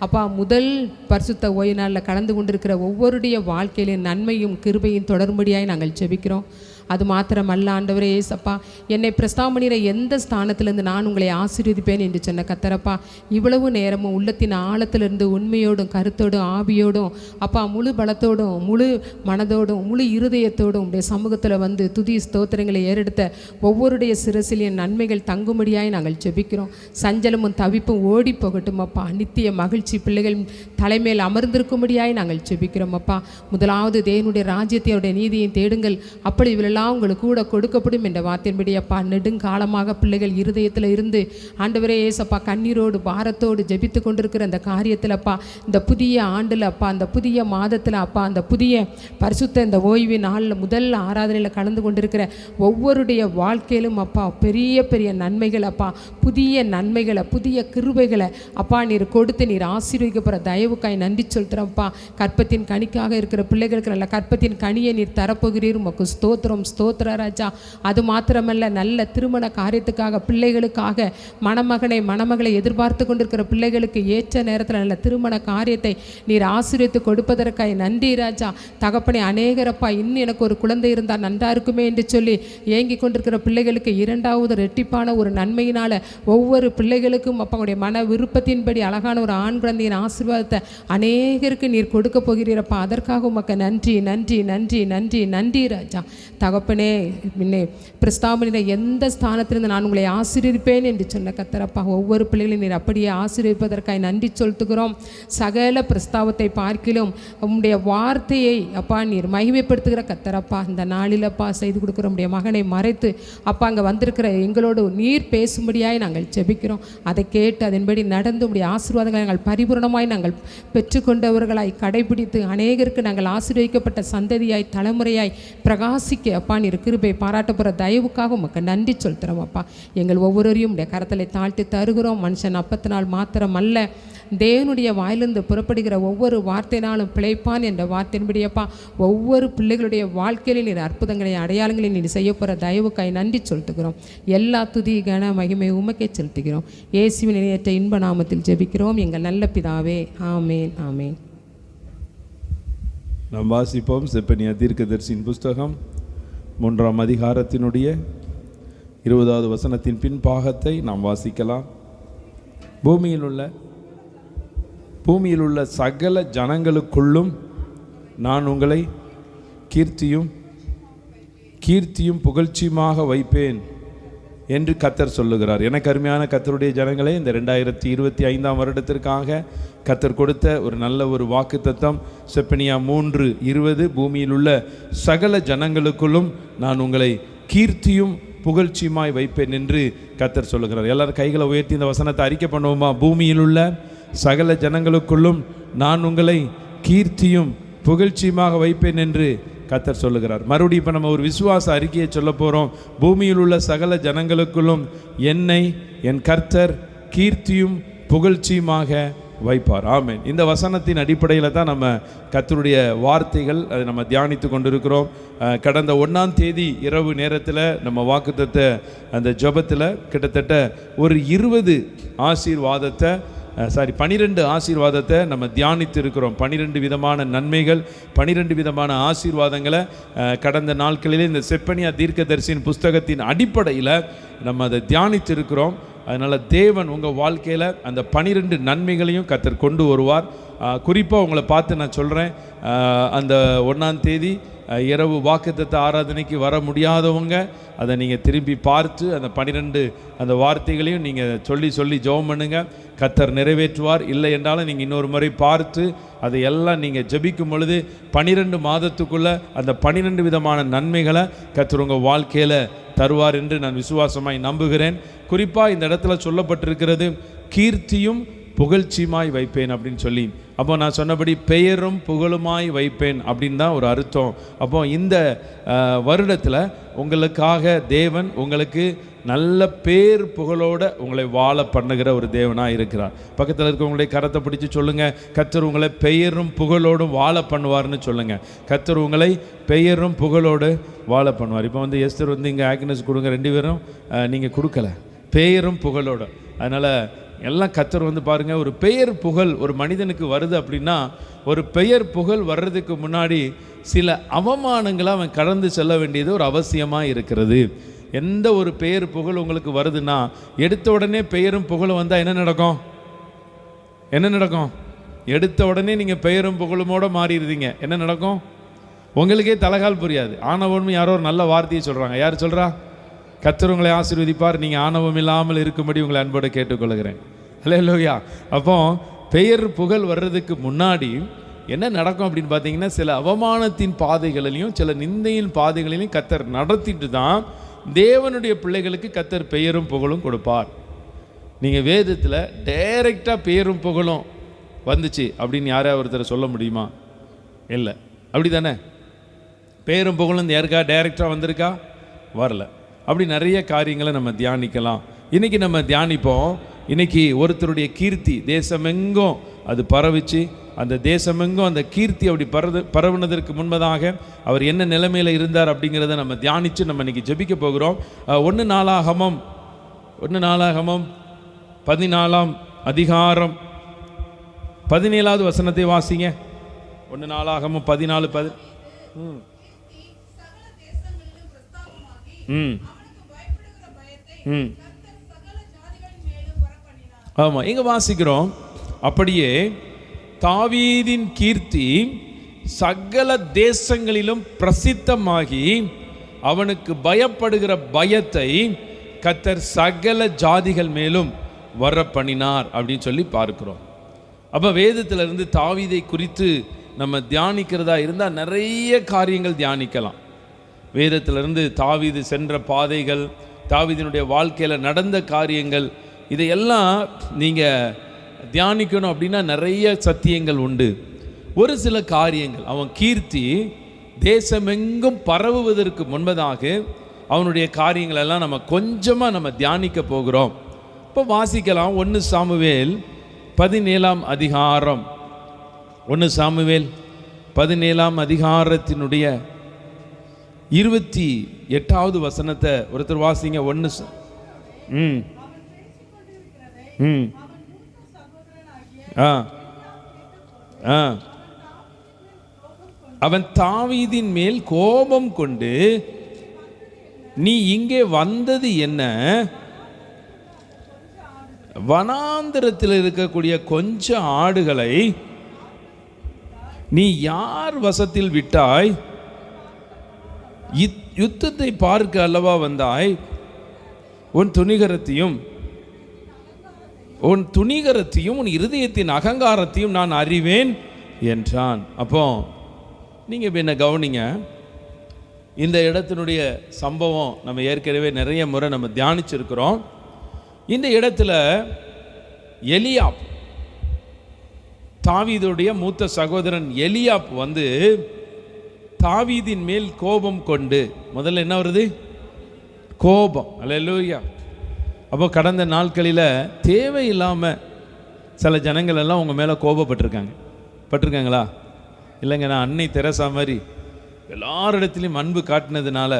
அப்பா, முதல் பரிசுத்த ஓய்வு நாளில் கலந்து கொண்டிருக்கிற ஒவ்வொருடைய வாழ்க்கையிலும் நன்மையும் கிருபையும் தொடரும்படியாய் நாங்கள் ஜெபிக்கிறோம். அது மாத்திரமல்ல ஆண்டவரே ஏசப்பா, என்னை பிரஸ்தாபம் பண்ணிற எந்த ஸ்தானத்திலிருந்து நான் உங்களை ஆசீர்வதிப்பேன் என்று சொன்ன கர்த்தரப்பா, இவ்வளவு நேரமும் உள்ளத்தின் ஆழத்திலிருந்து உண்மையோடும் கருத்தோடும் ஆவியோடும் அப்பா முழு பலத்தோடும் முழு மனதோடும் முழு இருதயத்தோடும் உடைய சமூகத்தில் வந்து துதி ஸ்தோத்திரங்களை ஏறெடுத்த ஒவ்வொருடைய சிரசிலின் நன்மைகள் தங்கும்படியாய் நாங்கள் ஜெபிக்கிறோம். சஞ்சலமும் தவிப்பும் ஓடி போகட்டும் அப்பா. நித்திய மகிழ்ச்சி பிள்ளைகள் தலைமையில் அமர்ந்திருக்கும்படியாய் நாங்கள் ஜெபிக்கிறோம் அப்பா. முதலாவது தேவனுடைய ராஜ்யத்தை அவருடைய நீதியை தேடுங்கள், அப்படி இவளெல்லாம் உங்களுக்கு கூட கொடுக்கப்படும் என்ற வார்த்தையின்படி அப்பா நெடுங்காலமாக பிள்ளைகள் இருதயத்தில் இருந்து ஆண்டவரே ஏசப்பா கண்ணீரோடு பாரத்தோடு ஜெபித்து கொண்டிருக்கிற அந்த காரியத்தில் அப்பா, இந்த புதிய ஆண்டில் அப்பா, அந்த புதிய மாதத்தில் அப்பா, அந்த புதிய பரிசுத்த இந்த ஓய்வு நாளில் முதல் ஆராதனையில் கலந்து கொண்டிருக்கிற ஒவ்வொருடைய வாழ்க்கையிலும் அப்பா பெரிய பெரிய நன்மைகள் அப்பா, புதிய நன்மைகளை புதிய கிருபைகளை அப்பா நீர் கொடுத்து நீர் ஆசீர்வதிக்கப்படுற தயவுக்காய் நன்றி சொல்கிறோம்ப்பா. கற்பத்தின் கனிக்காக இருக்கிற பிள்ளைகளுக்கு நல்ல கற்பத்தின் கனியை நீர் தரப்போகிறீர். உமக்கு ஸ்தோத்திரம் ஸ்தோத்திர ராஜா. அது மாத்திரமல்ல, நல்ல திருமண காரியத்துக்காக பிள்ளைகளுக்காக மணமகளை எதிர்பார்த்து கொண்டிருக்கிற பிள்ளைகளுக்கு ஏற்ற நேரத்தில் நல்ல திருமண காரியத்தை நீர் ஆசீர்வதித்து கொடுப்பதற்காய் நன்றி ராஜா. தகப்பனே அநேகரப்பா இன்னும் எனக்கு ஒரு குழந்தை இருந்தால் நன்றா இருக்குமே என்று சொல்லி ஏங்கி கொண்டிருக்கிற பிள்ளைகளுக்கு இரண்டாவது ரெட்டிப்பான ஒரு நன்மையினால் ஒவ்வொரு பிள்ளைகளுக்கும் அப்பங்களுடைய மன விருப்பத்தின்படி அழகான ஒரு ஆண் குழந்தையின் ஆசீர்வாதத்தை அநேகருக்கு நீர் கொடுக்க போகிறீரப்பா. அதற்காக உமக்கு நன்றி நன்றி நன்றி நன்றி நன்றி ராஜா. தகப்பனே முன்னே பிரஸ்தாபனிட எந்த ஸ்தானத்திலிருந்து நான் உங்களை ஆசீர்வதிப்பேன் என்று சொன்ன கர்த்தரப்பா, ஒவ்வொரு பிள்ளைகளையும் நீர் அப்படியே ஆசீர்வதிப்பதற்காக நன்றி செலுத்துகிறோம். சகல பிரஸ்தாபத்தை பார்க்கிலும் உம்முடைய வார்த்தையை அப்பா நீர் மகிமைப்படுத்துகிற கர்த்தரப்பா, இந்த நாளில் அப்பா செய்து கொடுக்குற உம்முடைய மகனை மறைத்து அப்பா அங்கே வந்திருக்கிற எங்களோடு நீர் பேசும்படியாய் நாங்கள் ஜெபிக்கிறோம். அதை கேட்டு அதன்படி நடந்து உம்முடைய ஆசீர்வாதங்களை நாங்கள் பரிபூரணமாய் நாங்கள் பெற்றுக்கொண்டவர்களாய் கடைபிடித்து அநேகருக்கு நாங்கள் ஆசீர்வதிக்கப்பட்ட சந்ததியாய் தலைமுறையாய் பிரகாசிக்க அப்பா நீர் கிருபை பாராட்டப்படுற தயவுக்காக உமக்கு நன்றி சொல்கிறோம் அப்பா. எங்கள் ஒவ்வொருவரையும் உடைய கரத்தலை தாழ்த்தி தருகிறோம். மனுஷன் அப்பத்தினால் மாத்திரம் அல்ல, தேவனுடைய வாயிலிருந்து புறப்படுகிற ஒவ்வொரு வார்த்தையினாலும் பிழைப்பான் என்ற வார்த்தையின்படியப்பா ஒவ்வொரு பிள்ளைகளுடைய வாழ்க்கையில் நீர் அற்புதங்களை அடையாளங்களை நீர் செய்யப்படுற தயவுக்காய் நன்றி செலுத்துகிறோம். எல்லா துதி கன மகிமை உமக்கே செலுத்துகிறோம். இயேசுவின் இணையற்ற இன்ப நாமத்தில் ஜெபிக்கிறோம் எங்கள் நல்ல பிதாவே. ஆமேன் ஆமேன். நாம் வாசிப்போம் செப்பனியா தீர்க்கதரிசியின் புஸ்தகம் 3ஆம் அதிகாரத்தினுடைய 20வது வசனத்தின் பின்பாகத்தை நாம் வாசிக்கலாம். பூமியில் உள்ள சகல ஜனங்களுக்குள்ளும் நான் உங்களை கீர்த்தியும் புகழ்ச்சியுமாக வைப்பேன் என்று கர்த்தர் சொல்லுகிறார். எனக்கு அருமையான கர்த்தருடைய ஜனங்களே, இந்த 2025ஆம் வருடத்திற்காக கர்த்தர் கொடுத்த ஒரு நல்ல ஒரு வாக்குத்தத்தம் செப்பனியா 3:20, பூமியில் உள்ள சகல ஜனங்களுக்குள்ளும் நான் உங்களை கீர்த்தியும் புகழ்ச்சியுமாய் வைப்பேன் என்று கர்த்தர் சொல்லுகிறார். எல்லாரும் கைகளை உயர்த்தி இந்த வசனத்தை அறிக்கை பண்ணுவோமா? பூமியில் உள்ள சகல ஜனங்களுக்குள்ளும் நான் உங்களை கீர்த்தியும் புகழ்ச்சியுமாக வைப்பேன் என்று கர்த்தர் சொல்லுகிறார். மறுபடியும் இப்போ நம்ம ஒரு விசுவாச அறிக்கையை சொல்ல போகிறோம். பூமியில் உள்ள சகல ஜனங்களுக்குள்ளும் என்னை என் கர்த்தர் கீர்த்தியும் புகழ்ச்சியுமாக வைப்பார். ஆமென். இந்த வசனத்தின் அடிப்படையில் தான் நம்ம கர்த்தருடைய வார்த்தைகள் அதை நம்ம தியானித்து கொண்டிருக்கிறோம். கடந்த 1ஆம் தேதி இரவு நேரத்தில் நம்ம வாக்குத்தத்த அந்த ஜெபத்தில் கிட்டத்தட்ட ஒரு 12 ஆசீர்வாதத்தை நம்ம தியானித்து இருக்கிறோம். 12 விதமான நன்மைகள், 12 விதமான ஆசீர்வாதங்களை கடந்த நாட்களிலே இந்த செப்பனியா தீர்க்கதரிசியின் புஸ்தகத்தின் அடிப்படையில் நம்ம அதை தியானித்து இருக்கிறோம். அதனால் தேவன் உங்கள் வாழ்க்கையில் அந்த 12 நன்மைகளையும் கர்த்தர் கொண்டு வருவார். குறிப்பாக உங்களை பார்த்து நான் சொல்கிறேன், அந்த 1ஆம் தேதி இரவு வாக்குத்தத்த ஆராதனைக்கு வர முடியாதவங்க அதை நீங்கள் திரும்பி பார்த்து அந்த 12 அந்த வார்த்தைகளையும் நீங்கள் சொல்லி ஜெபம் பண்ணுங்க. கர்த்தர் நிறைவேற்றுவார். இல்லை என்றாலும் நீங்கள் இன்னொரு முறை பார்த்து அதையெல்லாம் நீங்கள் ஜெபிக்கும் பொழுது 12 மாதத்துக்குள்ளே அந்த 12 விதமான நன்மைகளை கர்த்தர் உங்கள் வாழ்க்கையில் தருவார் என்று நான் விசுவாசமாய் நம்புகிறேன். குறிப்பாக இந்த இடத்துல சொல்லப்பட்டிருக்கிறது கீர்த்தியும் புகழ்ச்சியுமாய் வைப்பேன் அப்படின்னு சொல்லி. அப்போ நான் சொன்னபடி பெயரும் புகழுமாய் வைப்பேன் அப்படின்னு தான் ஒரு அர்த்தம். அப்போ இந்த வருடத்தில் உங்களுக்காக தேவன் உங்களுக்கு நல்ல பேர் புகழோட உங்களை வாழ பண்ணுகிற ஒரு தேவனாக இருக்கிறார். பக்கத்தில் இருக்கவங்களுடைய கரத்தை பிடிச்சி சொல்லுங்கள், கர்த்தர் உங்களை பெயரும் புகழோடும் வாழ பண்ணுவார்னு சொல்லுங்கள். கர்த்தர் உங்களை பெயரும் புகழோடு வாழ பண்ணுவார். இப்போ வந்து எஸ்தர் வந்து இங்கே ஆக்னஸ் கொடுங்க, 2 பேரும் நீங்கள் கொடுக்கல, பெயரும் புகழோடு. அதனால் எல்லாம் கர்த்தர் வந்து பாருங்கள், ஒரு பெயர் புகழ் ஒரு மனிதனுக்கு வருது அப்படின்னா, ஒரு பெயர் புகழ் வர்றதுக்கு முன்னாடி சில அவமானங்களை அவன் கடந்து செல்ல வேண்டியது ஒரு அவசியமாக இருக்கிறது. எந்த ஒரு பெயர் புகழ் உங்களுக்கு வருதுன்னா, எடுத்த உடனே பெயரும் புகழும் வந்தால் என்ன நடக்கும்? என்ன நடக்கும்? எடுத்த உடனே நீங்கள் பெயரும் புகழுமோட மாறிடுறீங்க. என்ன நடக்கும்? உங்களுக்கே தலகால் புரியாது. ஆணவம் யாரோ ஒரு நல்ல வார்த்தையை சொல்கிறாங்க. யார் சொல்கிறா? கர்த்தர் உங்களை ஆசீர்வதிப்பார். நீங்கள் ஆணவம் இல்லாமல் இருக்கும்படி உங்களை அன்போடு கேட்டுக்கொள்கிறேன். அல்லேலூயா. அப்போ பெயர் புகழ் வர்றதுக்கு முன்னாடி என்ன நடக்கும் அப்படின்னு பார்த்தீங்கன்னா, சில அவமானத்தின் பாதைகளிலையும் சில நிந்தையின் பாதைகளிலையும் கர்த்தர் நடத்திட்டு தான் தேவனுடைய பிள்ளைகளுக்கு கர்த்தர் பெயரும் புகழும் கொடுப்பார். நீங்கள் வேதத்தில் டைரெக்டாக பெயரும் புகழும் வந்துச்சு அப்படின்னு யாராவது ஒருத்தர் சொல்ல முடியுமா? இல்லை. அப்படி தானே? பெயரும் புகழும் யாருக்கா டைரெக்டாக வந்திருக்கா? வரல. அப்படி நிறைய காரியங்களை நம்ம தியானிக்கலாம். இன்றைக்கி நம்ம தியானிப்போம். இன்றைக்கி ஒருத்தருடைய கீர்த்தி தேசமெங்கும் அது பரவிச்சு. அந்த தேசமெங்கும் அந்த கீர்த்தி அப்படி பரவுனதற்கு முன்பதாக அவர் என்ன நிலைமையில் இருந்தார் அப்படிங்கிறத நம்ம தியானித்து நம்ம இன்றைக்கி ஜெபிக்க போகிறோம். 1 நாளாகமம் 14ஆம் அதிகாரம் 17வது வசனத்தை வாசிங்க. 1 நாளாகமம் 14 ஆமாம், இங்கே வாசிக்கிறோம். அப்படியே தாவீதின் கீர்த்தி சகல தேசங்களிலும் பிரசித்தமாகி அவனுக்கு பயப்படுகிற பயத்தை கர்த்தர் சகல ஜாதிகள் மேலும் வர பண்ணினார் அப்படின்னு சொல்லி பார்க்கிறோம். அப்போ வேதத்திலிருந்து தாவீதை குறித்து நம்ம தியானிக்கிறதா இருந்தால் நிறைய காரியங்கள் தியானிக்கலாம். வேதத்திலிருந்து தாவீது சென்ற பாதைகள், தாவீதினுடைய வாழ்க்கையில் நடந்த காரியங்கள், இதையெல்லாம் நீங்கள் தியானிக்கணும் அப்படின்னா நிறைய சத்தியங்கள் உண்டு. ஒரு சில காரியங்கள், அவன் கீர்த்தி தேசமெங்கும் பரவுவதற்கு முன்பதாக அவனுடைய காரியங்கள் எல்லாம் நம்ம கொஞ்சமாக நம்ம தியானிக்க போகிறோம். இப்போ வாசிக்கலாம். 1 சாமுவேல் 17ஆம் அதிகாரம். 1 சாமுவேல் 17ஆம் அதிகாரத்தினுடைய 28வது வசனத்தை ஒருத்தர் வாசிங்க. 1 அவன் தாவீதின் மேல் கோபம் கொண்டு, நீ இங்கே வந்தது என்ன? வனாந்திரத்தில் இருக்கக்கூடிய கொஞ்சம் ஆடுகளை நீ யார் வசத்தில் விட்டாய்? யுத்தத்தை பார்க்க அல்லவா வந்தாய்? உன் துணிகரத்தையும் உன் இருதயத்தின் அகங்காரத்தையும் நான் அறிவேன் என்றான். அப்போ நீங்கள் இப்போ என்ன கவனிங்க. இந்த இடத்தினுடைய சம்பவம் நம்ம ஏற்கனவே நிறைய முறை நம்ம தியானிச்சிருக்கிறோம். இந்த இடத்துல எலியாப், தாவீதுடைய மூத்த சகோதரன் எலியாப் வந்து தாவீதின் மேல் கோபம் கொண்டு, முதல்ல என்ன வருது? கோபம். அல்லேலூயா. அப்போ கடந்த நாட்களில் தேவையில்லாமல் சில ஜனங்கள் எல்லாம் உங்கள் மேலே பட்டிருக்காங்களா? இல்லைங்க, நான் அன்னை தெரசா மாதிரி எல்லாரிடத்துலையும் அன்பு காட்டினதுனால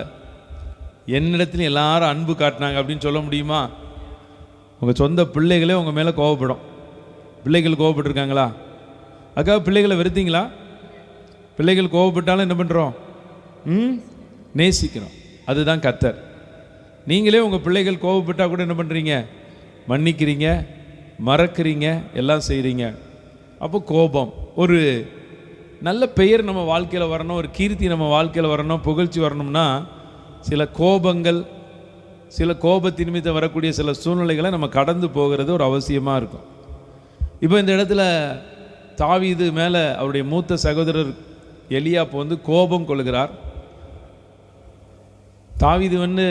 என்னிடத்துலையும் எல்லாரும் அன்பு காட்டினாங்க அப்படின்னு சொல்ல முடியுமா? உங்கள் சொந்த பிள்ளைகளே உங்கள் மேலே கோபப்படும். பிள்ளைகள் கோபப்பட்டிருக்காங்களா? அக்கா, பிள்ளைகளை வெறுத்தீங்களா? பிள்ளைகள் கோபப்பட்டாலும் என்ன பண்ணுறோம்? நேசிக்கிறோம். அதுதான் கர்த்தர். நீங்களே உங்கள் பிள்ளைகள் கோபப்பட்டால் கூட என்ன பண்ணுறீங்க? மன்னிக்கிறீங்க, மறக்கிறீங்க, எல்லாம் செய்கிறீங்க. அப்போ கோபம், ஒரு நல்ல பெயர் நம்ம வாழ்க்கையில் வரணும், ஒரு கீர்த்தி நம்ம வாழ்க்கையில் வரணும், புகழ்ச்சி வரணும்னா சில கோபங்கள், சில கோபத்தின் மீது வரக்கூடிய சில சூழ்நிலைகளை நம்ம கடந்து போகிறது ஒரு அவசியமாக இருக்கும். இப்போ இந்த இடத்துல தாவீது மேலே அவருடைய மூத்த சகோதரர் எலியாப் வந்து கோபம் கொள்கிறார். தாவீது வந்து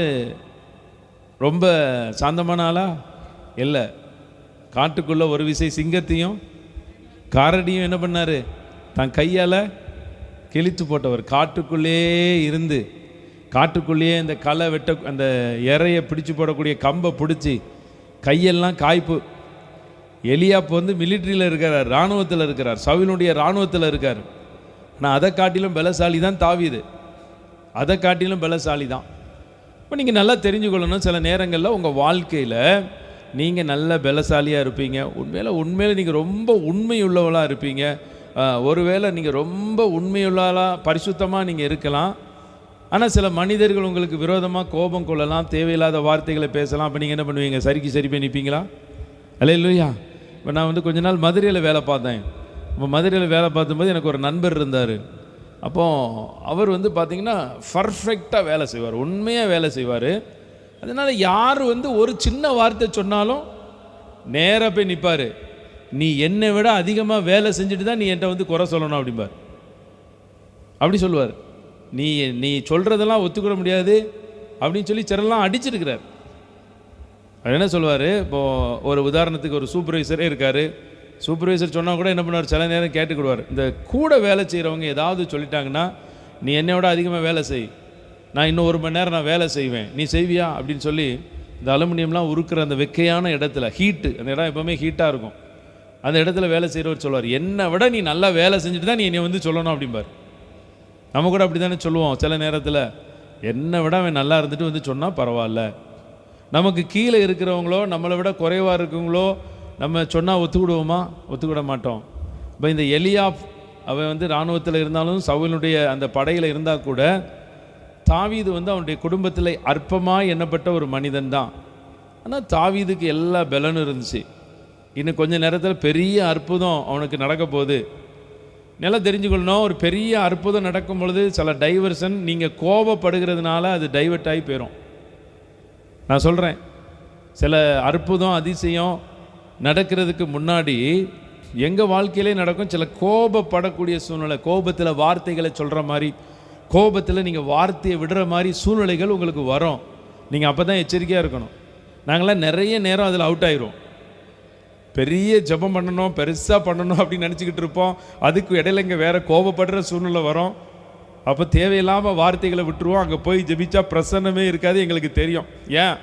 ரொம்ப சாந்தமான ஆளா? இல்லை. காட்டுக்குள்ளே ஒரு விசை சிங்கத்தையும் காரடியும் என்ன பண்ணார்? தன் கையால் கிழித்து போட்டவர். காட்டுக்குள்ளேயே இருந்து, காட்டுக்குள்ளேயே இந்த களை வெட்ட, அந்த இறையை பிடிச்சு போடக்கூடிய கம்பை பிடிச்சி கையெல்லாம் காய்ப்பு. எலியாப் வந்து மிலிட்ரியில் இருக்கிறார், இராணுவத்தில் இருக்கிறார், சவுலுடைய இராணுவத்தில் இருக்கார். ஆனால் அதை காட்டிலும் பலசாலி தான் தாவீது, அதை காட்டிலும் பலசாலி தான். இப்போ நீங்கள் நல்லா தெரிஞ்சுக்கொள்ளணும், சில நேரங்களில் உங்கள் வாழ்க்கையில் நீங்கள் நல்ல பலசாலியாக இருப்பீங்க. உண்மையில் நீங்கள் ரொம்ப உண்மையுள்ளவளாக இருப்பீங்க. ஒருவேளை நீங்கள் ரொம்ப உண்மையுள்ளவளாக பரிசுத்தமாக நீங்கள் இருக்கலாம். ஆனால் சில மனிதர்கள் உங்களுக்கு விரோதமாக கோபம் கொள்ளலாம், தேவையில்லாத வார்த்தைகளை பேசலாம். அப்போ நீங்கள் என்ன பண்ணுவீங்க? சரி போய் நிற்பீங்களா? அல்லேலூயா. இப்போ நான் கொஞ்ச நாள் மதுரையில் வேலை பார்த்தேன். இப்போ மதுரையில் வேலை பார்க்கும்போது எனக்கு ஒரு நண்பர் இருந்தார். அப்போது அவர் பார்த்திங்கன்னா பர்ஃபெக்டாக வேலை செய்வார், உண்மையாக வேலை செய்வார். அதனால் யார் ஒரு சின்ன வார்த்தை சொன்னாலும் நேராக போய் நிற்பார். நீ என்னை விட அதிகமாக வேலை செஞ்சுட்டு தான் நீ என்கிட்ட குறை சொல்லணும் அப்படிம்பார். அப்படி சொல்லுவார். நீ சொல்கிறதெல்லாம் ஒத்துக்கிட முடியாது அப்படின்னு சொல்லி சிலர்லாம் அடிச்சிருக்கிறார். அவர் என்ன சொல்லுவார்? இப்போது ஒரு உதாரணத்துக்கு ஒரு சூப்பர்வைசரே இருக்கார். சூப்பர்வைசர் சொன்னால் கூட என்ன பண்ணுவார்? சில நேரம் கேட்டுக்கிடுவார். இந்த கூட வேலை செய்கிறவங்க ஏதாவது சொல்லிட்டாங்கன்னா, நீ என்னை விட அதிகமாக வேலை செய், நான் இன்னும் 1 மணி நேரம் நான் வேலை செய்வேன், நீ செய்வியா அப்படின்னு சொல்லி இந்த அலுமினியம்லாம் உருக்குற அந்த வெக்கையான இடத்துல, ஹீட்டு, அந்த இடம் எப்போவுமே ஹீட்டாக இருக்கும், அந்த இடத்துல வேலை செய்கிறவர் சொல்லுவார், என்னை விட நீ நல்லா வேலை செஞ்சுட்டு தான் நீ என்னை சொல்லணும் அப்படிம்பார். நம்ம கூட அப்படி தானே சொல்லுவோம் சில நேரத்தில். என்னை விட அவன் நல்லா இருந்துட்டு சொன்னால் பரவாயில்ல. நமக்கு கீழே இருக்கிறவங்களோ நம்மளை விட குறைவாக இருக்கவங்களோ நம்ம சொன்னால் ஒத்துக்கிடுவோமா? ஒத்துக்கிட மாட்டோம். இப்போ இந்த எலியாப் அவன் இராணுவத்தில் இருந்தாலும் சவுலுடைய அந்த படையில் இருந்தால் கூட தாவீது அவனுடைய குடும்பத்தில் அற்பமாக எண்ணப்பட்ட ஒரு மனிதன் தான். ஆனால் தாவீதுக்கு எல்லா பலனும் இருந்துச்சு. இன்னும் கொஞ்ச நேரத்தில் பெரிய அற்புதம் அவனுக்கு நடக்க போகுது. நல்லா தெரிஞ்சுக்கொள்ளணும், ஒரு பெரிய அற்புதம் நடக்கும் பொழுது சில டைவர்ஷன், நீங்கள் கோபப்படுகிறதுனால அது டைவர்ட் ஆகி போயிடும். நான் சொல்கிறேன், சில அற்புதம் அதிசயம் நடக்கிறதுக்கு முன்னாடி எங்கள் வாழ்க்கையிலே நடக்கும். சில கோபப்படக்கூடிய சூழ்நிலை, கோபத்தில் வார்த்தைகளை சொல்கிற மாதிரி, கோபத்தில் நீங்கள் வார்த்தையை விடுற மாதிரி சூழ்நிலைகள் உங்களுக்கு வரும். நீங்கள் அப்போ தான் எச்சரிக்கையாக இருக்கணும். நாங்களாம் நிறைய நேரம் அதில் அவுட் ஆயிரும். பெரிய ஜெபம் பண்ணணும், பெருசாக பண்ணணும் அப்படின்னு நினச்சிக்கிட்டு இருப்போம். அதுக்கு இடையில இங்கே வேறு கோபப்படுற சூழ்நிலை வரும். அப்போ தேவையில்லாமல் வார்த்தைகளை விட்டுருவோம். அங்கே போய் ஜெபிச்சா பிரசன்னமே இருக்காது, எங்களுக்கு தெரியும். ஏன்?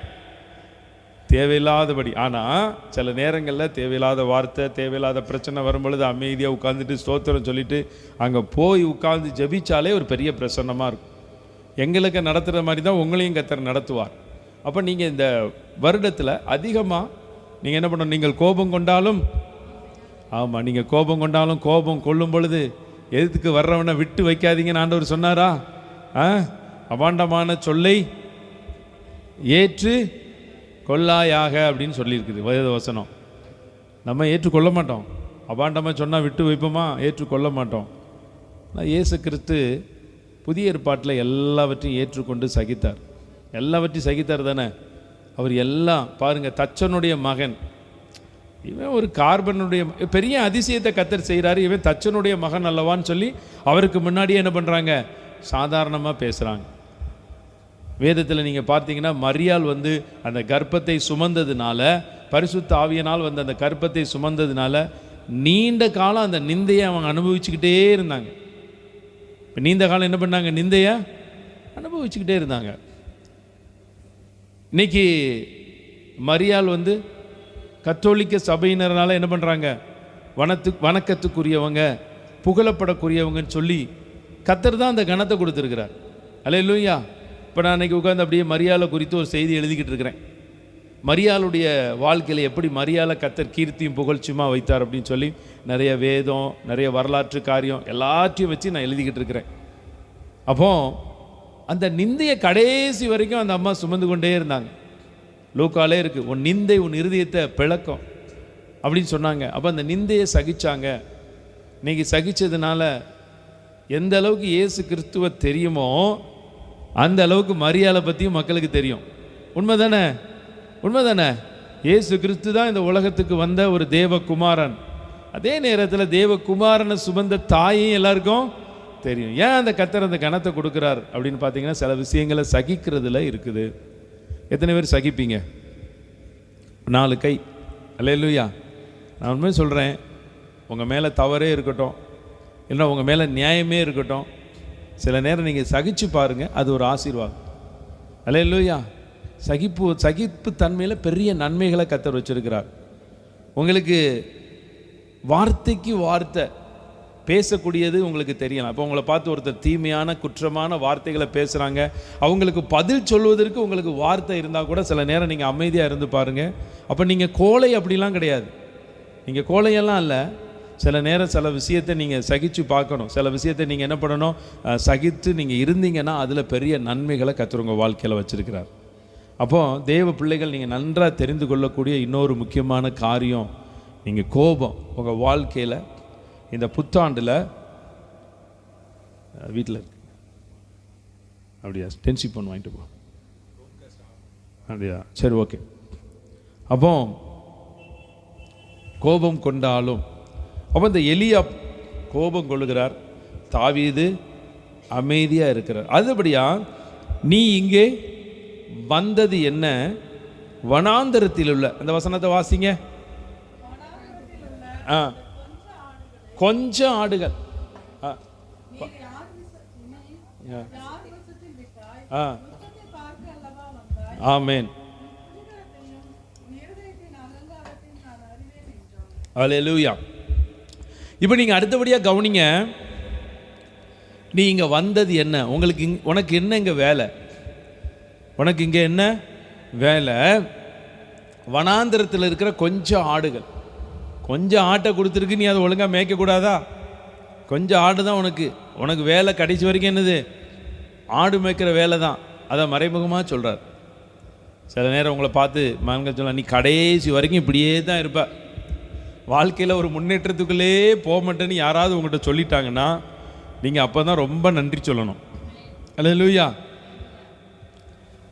தேவையில்லாதபடி. ஆனால் சில நேரங்களில் தேவையில்லாத வார்த்தை, தேவையில்லாத பிரச்சனை வரும்பொழுது அமைதியாக உட்காந்துட்டு ஸ்தோத்திரம் சொல்லிவிட்டு அங்கே போய் உட்காந்து ஜெபிச்சாலே ஒரு பெரிய பிரசன்னமாக இருக்கும். எங்களுக்கு நடத்துகிற மாதிரி தான் உங்களையும் கர்த்தர் நடத்துவார். அப்போ நீங்கள் இந்த வருடத்தில் அதிகமாக நீங்கள் என்ன பண்ணணும்? நீங்கள் கோபம் கொண்டாலும், ஆமாம், நீங்கள் கோபம் கொண்டாலும், கோபம் கொள்ளும் பொழுது எதுக்கு வர்றவனை விட்டு வைக்காதீங்கன்னு ஆண்டவர் சொன்னாரா? அபாண்டமான சொல்லை ஏற்று கொள்ளாயாக அப்படின்னு சொல்லியிருக்குது வேத வசனம். நம்ம ஏற்றுக்கொள்ள மாட்டோம். அபாண்டமாக சொன்னால் விட்டு வைப்போமா? ஏற்றுக்கொள்ள மாட்டோம். இயேசு கிறிஸ்து புதிய ஏற்பாட்டில் எல்லாவற்றையும் ஏற்றுக்கொண்டு சகித்தார். எல்லாவற்றையும் சகித்தார் தானே அவர். எல்லாம் பாருங்கள், தச்சனுடைய மகன் இவன், ஒரு கார்பனுடைய பெரிய அதிசயத்தை கர்த்தர் செய்கிறாரு. இவன் தச்சனுடைய மகன் அல்லவான்னு சொல்லி அவருக்கு முன்னாடியே என்ன பண்ணுறாங்க? சாதாரணமாக பேசுகிறாங்க. வேதத்தில் நீங்கள் பார்த்தீங்கன்னா மரியாள் அந்த கர்ப்பத்தை சுமந்ததுனால, பரிசுத்த ஆவியினால் அந்த கர்ப்பத்தை சுமந்ததுனால நீண்ட காலம் அந்த நிந்தையை அவங்க அனுபவிச்சுக்கிட்டே இருந்தாங்க. இப்போ நீண்ட காலம் என்ன பண்ணாங்க? நிந்தையை அனுபவிச்சுக்கிட்டே இருந்தாங்க. இன்னைக்கு மரியாள் கத்தோலிக்க சபையினரால் என்ன பண்ணுறாங்க? வணக்கத்துக்குரியவங்க, புகழப்படக்கூடியவங்கன்னு சொல்லி கர்த்தர் தான் அந்த கணத்தை கொடுத்துருக்கிறார். அல்லேலூயா. இப்போ நான் அன்றைக்கி உட்காந்து அப்படியே மரியாளை குறித்து ஒரு செய்தி எழுதிக்கிட்டு இருக்கிறேன். மரியாளுடைய வாழ்க்கையில் எப்படி மரியாளை கர்த்தர் கீர்த்தியும் புகழ்ச்சியுமா வைத்தார் அப்படின்னு சொல்லி நிறைய வேதம், நிறைய வரலாற்று காரியம் எல்லாத்தையும் வச்சு நான் எழுதிக்கிட்டு இருக்கிறேன். அப்போது அந்த நிந்தையை கடைசி வரைக்கும் அந்த அம்மா சுமந்து கொண்டே இருந்தாங்க. லூக்காலே இருக்குது, உன் நிந்தை உன் இருதயத்தை பிளக்கும் அப்படின்னு சொன்னாங்க. அப்போ அந்த நிந்தையை சகிச்சாங்க. இன்னைக்கு சகிச்சதுனால எந்த அளவுக்கு இயேசு கிறிஸ்துவ தெரியுமோ அந்த அளவுக்கு மரியாதை பற்றியும் மக்களுக்கு தெரியும். உண்மை தானே? உண்மை தானே? இயேசு கிறிஸ்து தான் இந்த உலகத்துக்கு வந்த ஒரு தேவகுமாரன். அதே நேரத்தில் தேவகுமாரனை சுமந்த தாயும் எல்லாருக்கும் தெரியும். ஏன் அந்த கர்த்தர் அந்த கணத்தை கொடுக்குறார் அப்படின்னு பார்த்தீங்கன்னா, சில விஷயங்களை சகிக்கிறதுல இருக்குது. எத்தனை பேர் சகிப்பீங்க? 4 கை. அல்லேலூயா. நான் உண்மையை சொல்கிறேன், உங்கள் மேலே தவறே இருக்கட்டும், இல்லை உங்கள் மேலே நியாயமே இருக்கட்டும், சில நேரம் நீங்கள் சகிச்சு பாருங்கள், அது ஒரு ஆசீர்வாதம். அல்லேலூயா. சகிப்பு தன்மையில் பெரிய நன்மைகளை கர்த்தர் வச்சிருக்கிறார். உங்களுக்கு வார்த்தைக்கு வார்த்தை பேசக்கூடியது உங்களுக்கு தெரியலாம். அப்போ உங்களை பார்த்து ஒருத்தர் தீமையான குற்றமான வார்த்தைகளை பேசுகிறாங்க, அவங்களுக்கு பதில் சொல்வதற்கு உங்களுக்கு வார்த்தை இருந்தால் கூட சில நேரம் நீங்கள் அமைதியாக இருந்து பாருங்கள். அப்போ நீங்கள் கோழை அப்படிலாம் கிடையாது, நீங்கள் கோழையெல்லாம் இல்லை. சில நேரம் சில விஷயத்தை நீங்கள் சகித்து பார்க்கணும், சில விஷயத்தை நீங்கள் என்ன பண்ணணும், சகித்து நீங்கள் இருந்தீங்கன்னா அதில் பெரிய நன்மைகளை கர்த்தர் உங்கள் வாழ்க்கையில் வச்சுருக்கிறார். அப்போது தேவ பிள்ளைகள் நீங்கள் நன்றாக தெரிந்து கொள்ளக்கூடிய இன்னொரு முக்கியமான காரியம், நீங்கள் கோபம் உங்கள் வாழ்க்கையில் இந்த புத்தாண்டில் வீட்டில் இருக்கு அப்படியா, டென்ஷிப் பண்ண வாங்கிட்டு போ அப்படியா, சரி ஓகே. அப்போ கோபம் கொண்டாலும், அப்போ இந்த எலியா கோபம் கொள்ளுகிறார், தாவீது அமைதியாக இருக்கிறார். அதுபடியா நீ இங்கே வந்தது என்ன, வனாந்தரத்தில் உள்ள அந்த வசனத்தை வாசிங்க. கொஞ்சம் ஆடுகள். ஆமென், அல்லேலூயா. இப்போ நீங்கள் அடுத்தபடியாக கவனிங்க, நீ இங்கே வந்தது என்ன, உனக்கு என்ன இங்கே வேலை, உனக்கு இங்கே என்ன வேலை? வனாந்திரத்தில் இருக்கிற கொஞ்சம் ஆடுகள், கொஞ்சம் ஆட்டை கொடுத்துருக்கு, நீ அதை ஒழுங்காக மேய்க்கக்கூடாதா? கொஞ்சம் ஆடு தான் உனக்கு வேலை. கடைசி வரைக்கும் என்னது, ஆடு மேய்க்கிற வேலை தான். அதை மறைமுகமாக சொல்கிறார். சில நேரம் உங்களை பார்த்து மகன்கள் சொல்லலாம், நீ கடைசி வரைக்கும் இப்படியே தான் இருப்ப, வாழ்க்கையில் ஒரு முன்னேற்றத்துக்குள்ளே போக மாட்டேன்னு யாராவது உங்கள்கிட்ட சொல்லிட்டாங்கன்னா நீங்கள் அப்போ தான் ரொம்ப நன்றி சொல்லணும். அல்லேலூயா.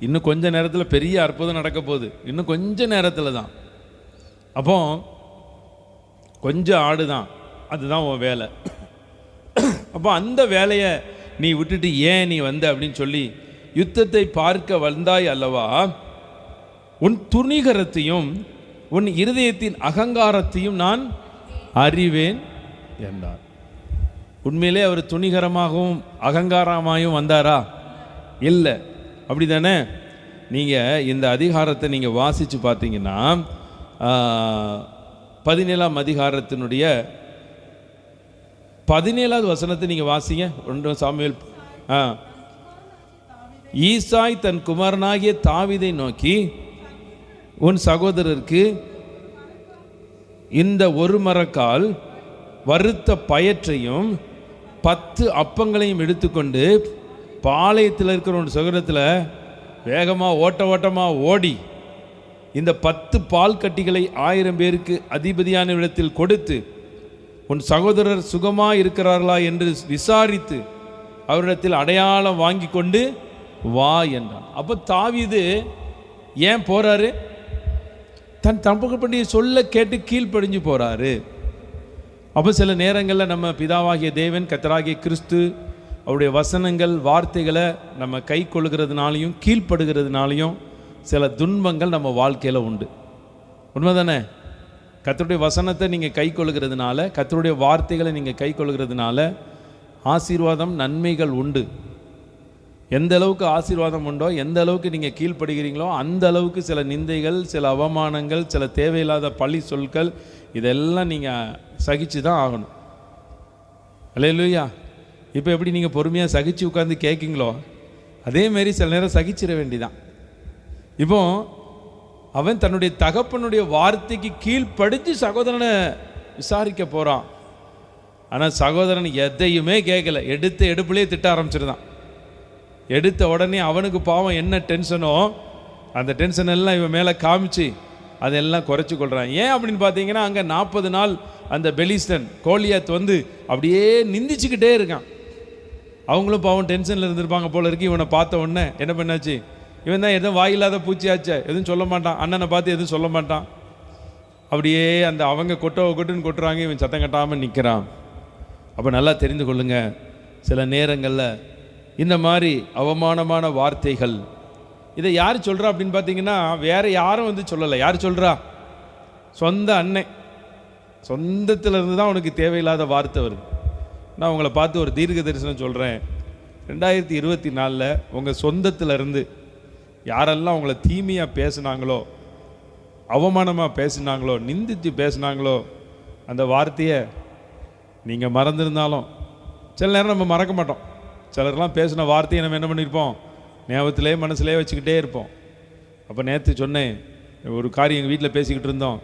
இன்னும் கொஞ்சம் நேரத்தில் பெரிய அற்புதம் நடக்க போகுது, இன்னும் கொஞ்சம் நேரத்தில் தான். அப்போ கொஞ்சம் ஆடு தான், அதுதான் உன் வேலை. அப்போ அந்த வேலையை நீ விட்டுட்டு ஏன் நீ வந்த அப்படின்னு சொல்லி, யுத்தத்தை பார்க்க வந்தாய் அல்லவா, உன் துணிகரத்தையும் உன் இருதயத்தின் அகங்காரத்தையும் நான் அறிவேன் என்றார். உண்மையிலே அவர் துணிகரமாகவும் அகங்காரமாகவும் வந்தாரா? இல்லை, அப்படி தானே? நீங்கள் இந்த அதிகாரத்தை நீங்கள் வாசித்து பார்த்தீங்கன்னா 17ஆம் அதிகாரத்தினுடைய 17வது வசனத்தை நீங்கள் வாசிங்க. 1 சாமுவேல். ஈசாய் தன் குமாரனாகிய தாவீதை நோக்கி, உன் சகோதரருக்கு இந்த ஒரு மரக்கால் வறுத்த பயற்றையும் 10 அப்பங்களையும் எடுத்துக்கொண்டு பாளையத்தில் இருக்கிற ஒரு சகோதரத்தில் வேகமாக ஓட்டமாக ஓடி இந்த 10 பால் கட்டிகளை 1000 பேருக்கு அதிபதியான இடத்தில் கொடுத்து, உன் சகோதரர் சுகமாக இருக்கிறார்களா என்று விசாரித்து அவரிடத்தில் அடையாளம் வாங்கி கொண்டு வா என்றான். அப்போ தாவீது ஏன் போகிறாரு? தன் தம்புடைய சொல்ல கேட்டு கீழ்ப்படிஞ்சு போகிறாரு. அப்போ சில நேரங்களில் நம்ம பிதாவாகிய தேவன், கர்த்தராகிய கிறிஸ்து, அவருடைய வசனங்கள் வார்த்தைகளை நம்ம கை கொள்ளுகிறதுனாலையும் கீழ்ப்படுகிறதுனாலையும் சில துன்பங்கள் நம்ம வாழ்க்கையில் உண்டு. உண்மைதானே? கர்த்தருடைய வசனத்தை நீங்கள் கை கொள்ளுகிறதுனால, கர்த்தருடைய வார்த்தைகளை நீங்கள் கை கொள்ளுகிறதுனால ஆசீர்வாதம் நன்மைகள் உண்டு. எந்த அளவுக்கு ஆசீர்வாதம் உண்டோ, எந்த அளவுக்கு நீங்கள் கீழ்ப்படுகிறீங்களோ அந்த அளவுக்கு சில நிந்தைகள், சில அவமானங்கள், சில தேவையில்லாத பழி சொற்கள், இதெல்லாம் நீங்கள் சகிச்சு தான் ஆகணும். அல்லேலூயா. இப்போ எப்படி நீங்கள் பொறுமையாக சகிச்சு உட்காந்து கேட்குங்களோ அதேமாரி சில நேரம் சகிச்சிட வேண்டிதான். இப்போ அவன் தன்னுடைய தகப்பனுடைய வார்த்தைக்கு கீழ்ப்படிஞ்சு சகோதரனை விசாரிக்க போகிறான். ஆனால் சகோதரன் எதையுமே கேட்கல, எடுத்த எடுப்புலேயே திட்ட ஆரம்பிச்சிருந்தான். எடுத்த உடனே அவனுக்கு பாவம் என்ன டென்ஷனோ அந்த டென்ஷன் எல்லாம் இவன் மேலே காமிச்சு அதெல்லாம் குறைச்சி கொள்கிறான். ஏன் அப்படின்னு பார்த்தீங்கன்னா, அங்கே 40 நாள் அந்த பெலிஸ்தன் கோலியாத் வந்து அப்படியே நிந்திச்சுக்கிட்டே இருக்கான். அவங்களும் பாவம் டென்ஷனில் இருந்திருப்பாங்க போல இருக்கு. இவனை பார்த்த உடனே என்ன பண்ணாச்சு, இவன் தான் எதுவும் வாயில்லாத பூச்சியாச்சே, எதுவும் சொல்ல மாட்டான், அண்ணனை பார்த்து எதுவும் சொல்ல மாட்டான். அப்படியே அந்த அவங்க கொட்டுன்னு கொட்டுறாங்க, இவன் சத்தம் கட்டாமல் நிற்கிறான். அப்போ நல்லா தெரிந்து கொள்ளுங்க, சில நேரங்களில் இந்த மாதிரி அவமானமான வார்த்தைகள், இதை யார் சொல்கிறா அப்படின்னு பார்த்தீங்கன்னா, வேறு யாரும் வந்து சொல்லலை. யார் சொல்கிறா? சொந்த அண்ணன். சொந்தத்திலிருந்து தான் உனக்கு தேவையில்லாத வார்த்தை வருது. நான் உங்களை பார்த்து ஒரு தீர்க்க தரிசனம் சொல்கிறேன். 2024 உங்கள் சொந்தத்திலிருந்து யாரெல்லாம் உங்களை தீமையாக பேசுனாங்களோ, அவமானமாக பேசினாங்களோ, நிந்தித்து பேசினாங்களோ, அந்த வார்த்தையை நீங்கள் மறந்துருந்தாலும் சில நேரம் நம்ம மறக்க மாட்டோம். சிலர்லாம் பேசின வார்த்தையை நம்ம என்ன பண்ணியிருப்போம், ஞாபகத்திலே மனசுலேயே வச்சுக்கிட்டே இருப்போம். அப்போ நேற்று சொன்னேன், ஒரு காரியம் எங்கள் வீட்டில் பேசிக்கிட்டு இருந்தோம்.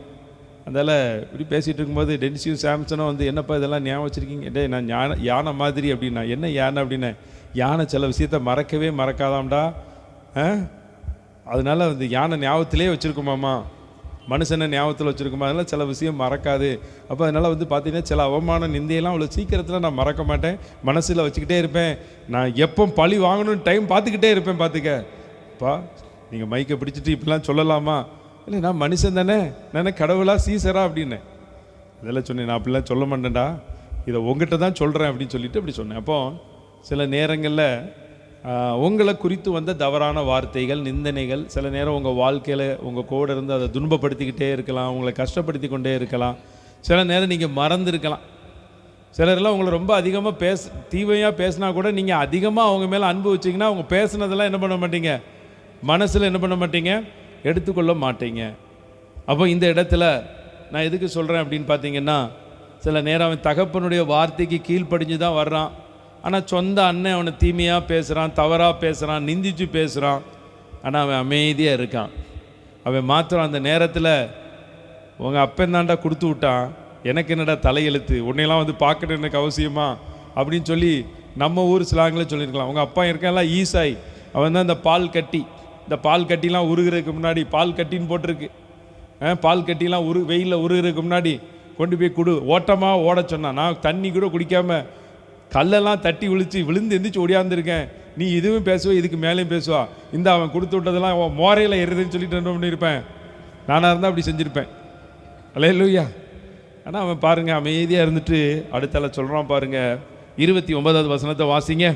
அதனால் இப்படி பேசிகிட்டு இருக்கும்போது டென்சியும் சாம்சனும் வந்து என்னப்பா இதெல்லாம் ஞாபகம் வச்சுருக்கீங்க? டே நான் யானை மாதிரி அப்படின்னா. என்ன யானை அப்படின்னா, யானை சில விஷயத்தை மறக்கவே மறக்காதாம்டா. அதனால வந்து யானை ஞாபகத்திலே வச்சுருக்குமாம்மா, மனுஷனை ஞாபகத்தில் வச்சுருக்குமா, அதனால் சில விஷயம் மறக்காது. அப்போ அதனால் வந்து பார்த்தீங்கன்னா சில அவமான நிந்தையெல்லாம் அவ்வளோ சீக்கிரத்தில் நான் மறக்க மாட்டேன், மனசில் வச்சுக்கிட்டே இருப்பேன். நான் எப்போ பழி வாங்கணும்னு டைம் பார்த்துக்கிட்டே இருப்பேன். பார்த்துக்கப்பா, நீங்கள் மைக்கை பிடிச்சிட்டு இப்படிலாம் சொல்லலாமா? இல்லை நான் மனுஷன் தானே, நான் கடவுளா சீசரா அப்படின்னு இதெல்லாம் சொன்னேன். நான் அப்படிலாம் சொல்ல மாட்டேன்டா, இதை உங்ககிட்ட தான் சொல்கிறேன் அப்படின்னு சொல்லிட்டு அப்படி சொன்னேன். அப்போ சில நேரங்களில் உங்களை குறித்து வந்த தவறான வார்த்தைகள், நிந்தனைகள் சில நேரம் உங்கள் வாழ்க்கையில் உங்கள் கூட இருந்து அதை துன்பப்படுத்திக்கிட்டே இருக்கலாம், உங்களை கஷ்டப்படுத்தி கொண்டே இருக்கலாம். சில நேரம் நீங்கள் மறந்துருக்கலாம். சிலரெல்லாம் உங்களை ரொம்ப அதிகமாக தீவையாக பேசினா கூட நீங்கள் அதிகமாக அவங்க மேலே அன்பு வச்சிங்கன்னா அவங்க பேசுனதெல்லாம் என்ன பண்ண மாட்டீங்க, மனசில் என்ன பண்ண மாட்டீங்க, எடுத்துக்கொள்ள மாட்டீங்க. அப்போ இந்த இடத்துல நான் எதுக்கு சொல்கிறேன் அப்படின்னு பார்த்தீங்கன்னா, சில நேரம் அவன் தகப்பனுடைய வார்த்தைக்கு கீழ்ப்படிஞ்சு தான் வர்றான். ஆனால் சொந்த அண்ணன் அவனை தீமையாக பேசுகிறான், தவறாக பேசுகிறான், நிந்திச்சு பேசுகிறான். ஆனால் அவன் அமைதியாக இருக்கான். அவன் மாத்திரம் அந்த நேரத்தில் உங்கள் அப்பன் தாண்டா கொடுத்து விட்டான், எனக்கு என்னடா தலையெழுத்து, உன்னையெல்லாம் வந்து பார்க்கணும் எனக்கு அவசியமா அப்படின்னு சொல்லி நம்ம ஊர் சிலாங்களே சொல்லியிருக்கலாம். உங்கள் அப்பா இருக்கான்லாம் ஈசாய், அவன் தான் இந்த பால் கட்டி, இந்த பால் கட்டிலாம் உருகிறதுக்கு முன்னாடி பால் கட்டின்னு போட்டிருக்கு, பால் கட்டிலாம் வெயிலில் உருகிறதுக்கு முன்னாடி கொண்டு போய் கொடு, ஓட்டமாக ஓட சொன்னான். நான் தண்ணி கூட குடிக்காமல் கல்லெல்லாம் தட்டி விழுந்து எந்திரிச்சு ஓடியாந்துருக்கேன். நீ இதுவும் பேசுவா, இதுக்கு மேலேயும் பேசுவா, இந்த அவன் கொடுத்து விட்டதெல்லாம் அவன் மோரையில் எறுதுன்னு சொல்லிட்டு என்ன பண்ணியிருப்பேன், நானாக இருந்தால் அப்படி செஞ்சுருப்பேன். அல்லேலூயா. ஆனால் அவன் பாருங்கள் அமைதியாக இருந்துட்டு அடுத்தால சொல்கிறான் பாருங்கள். 29வது வசனத்தை வாசிங்க.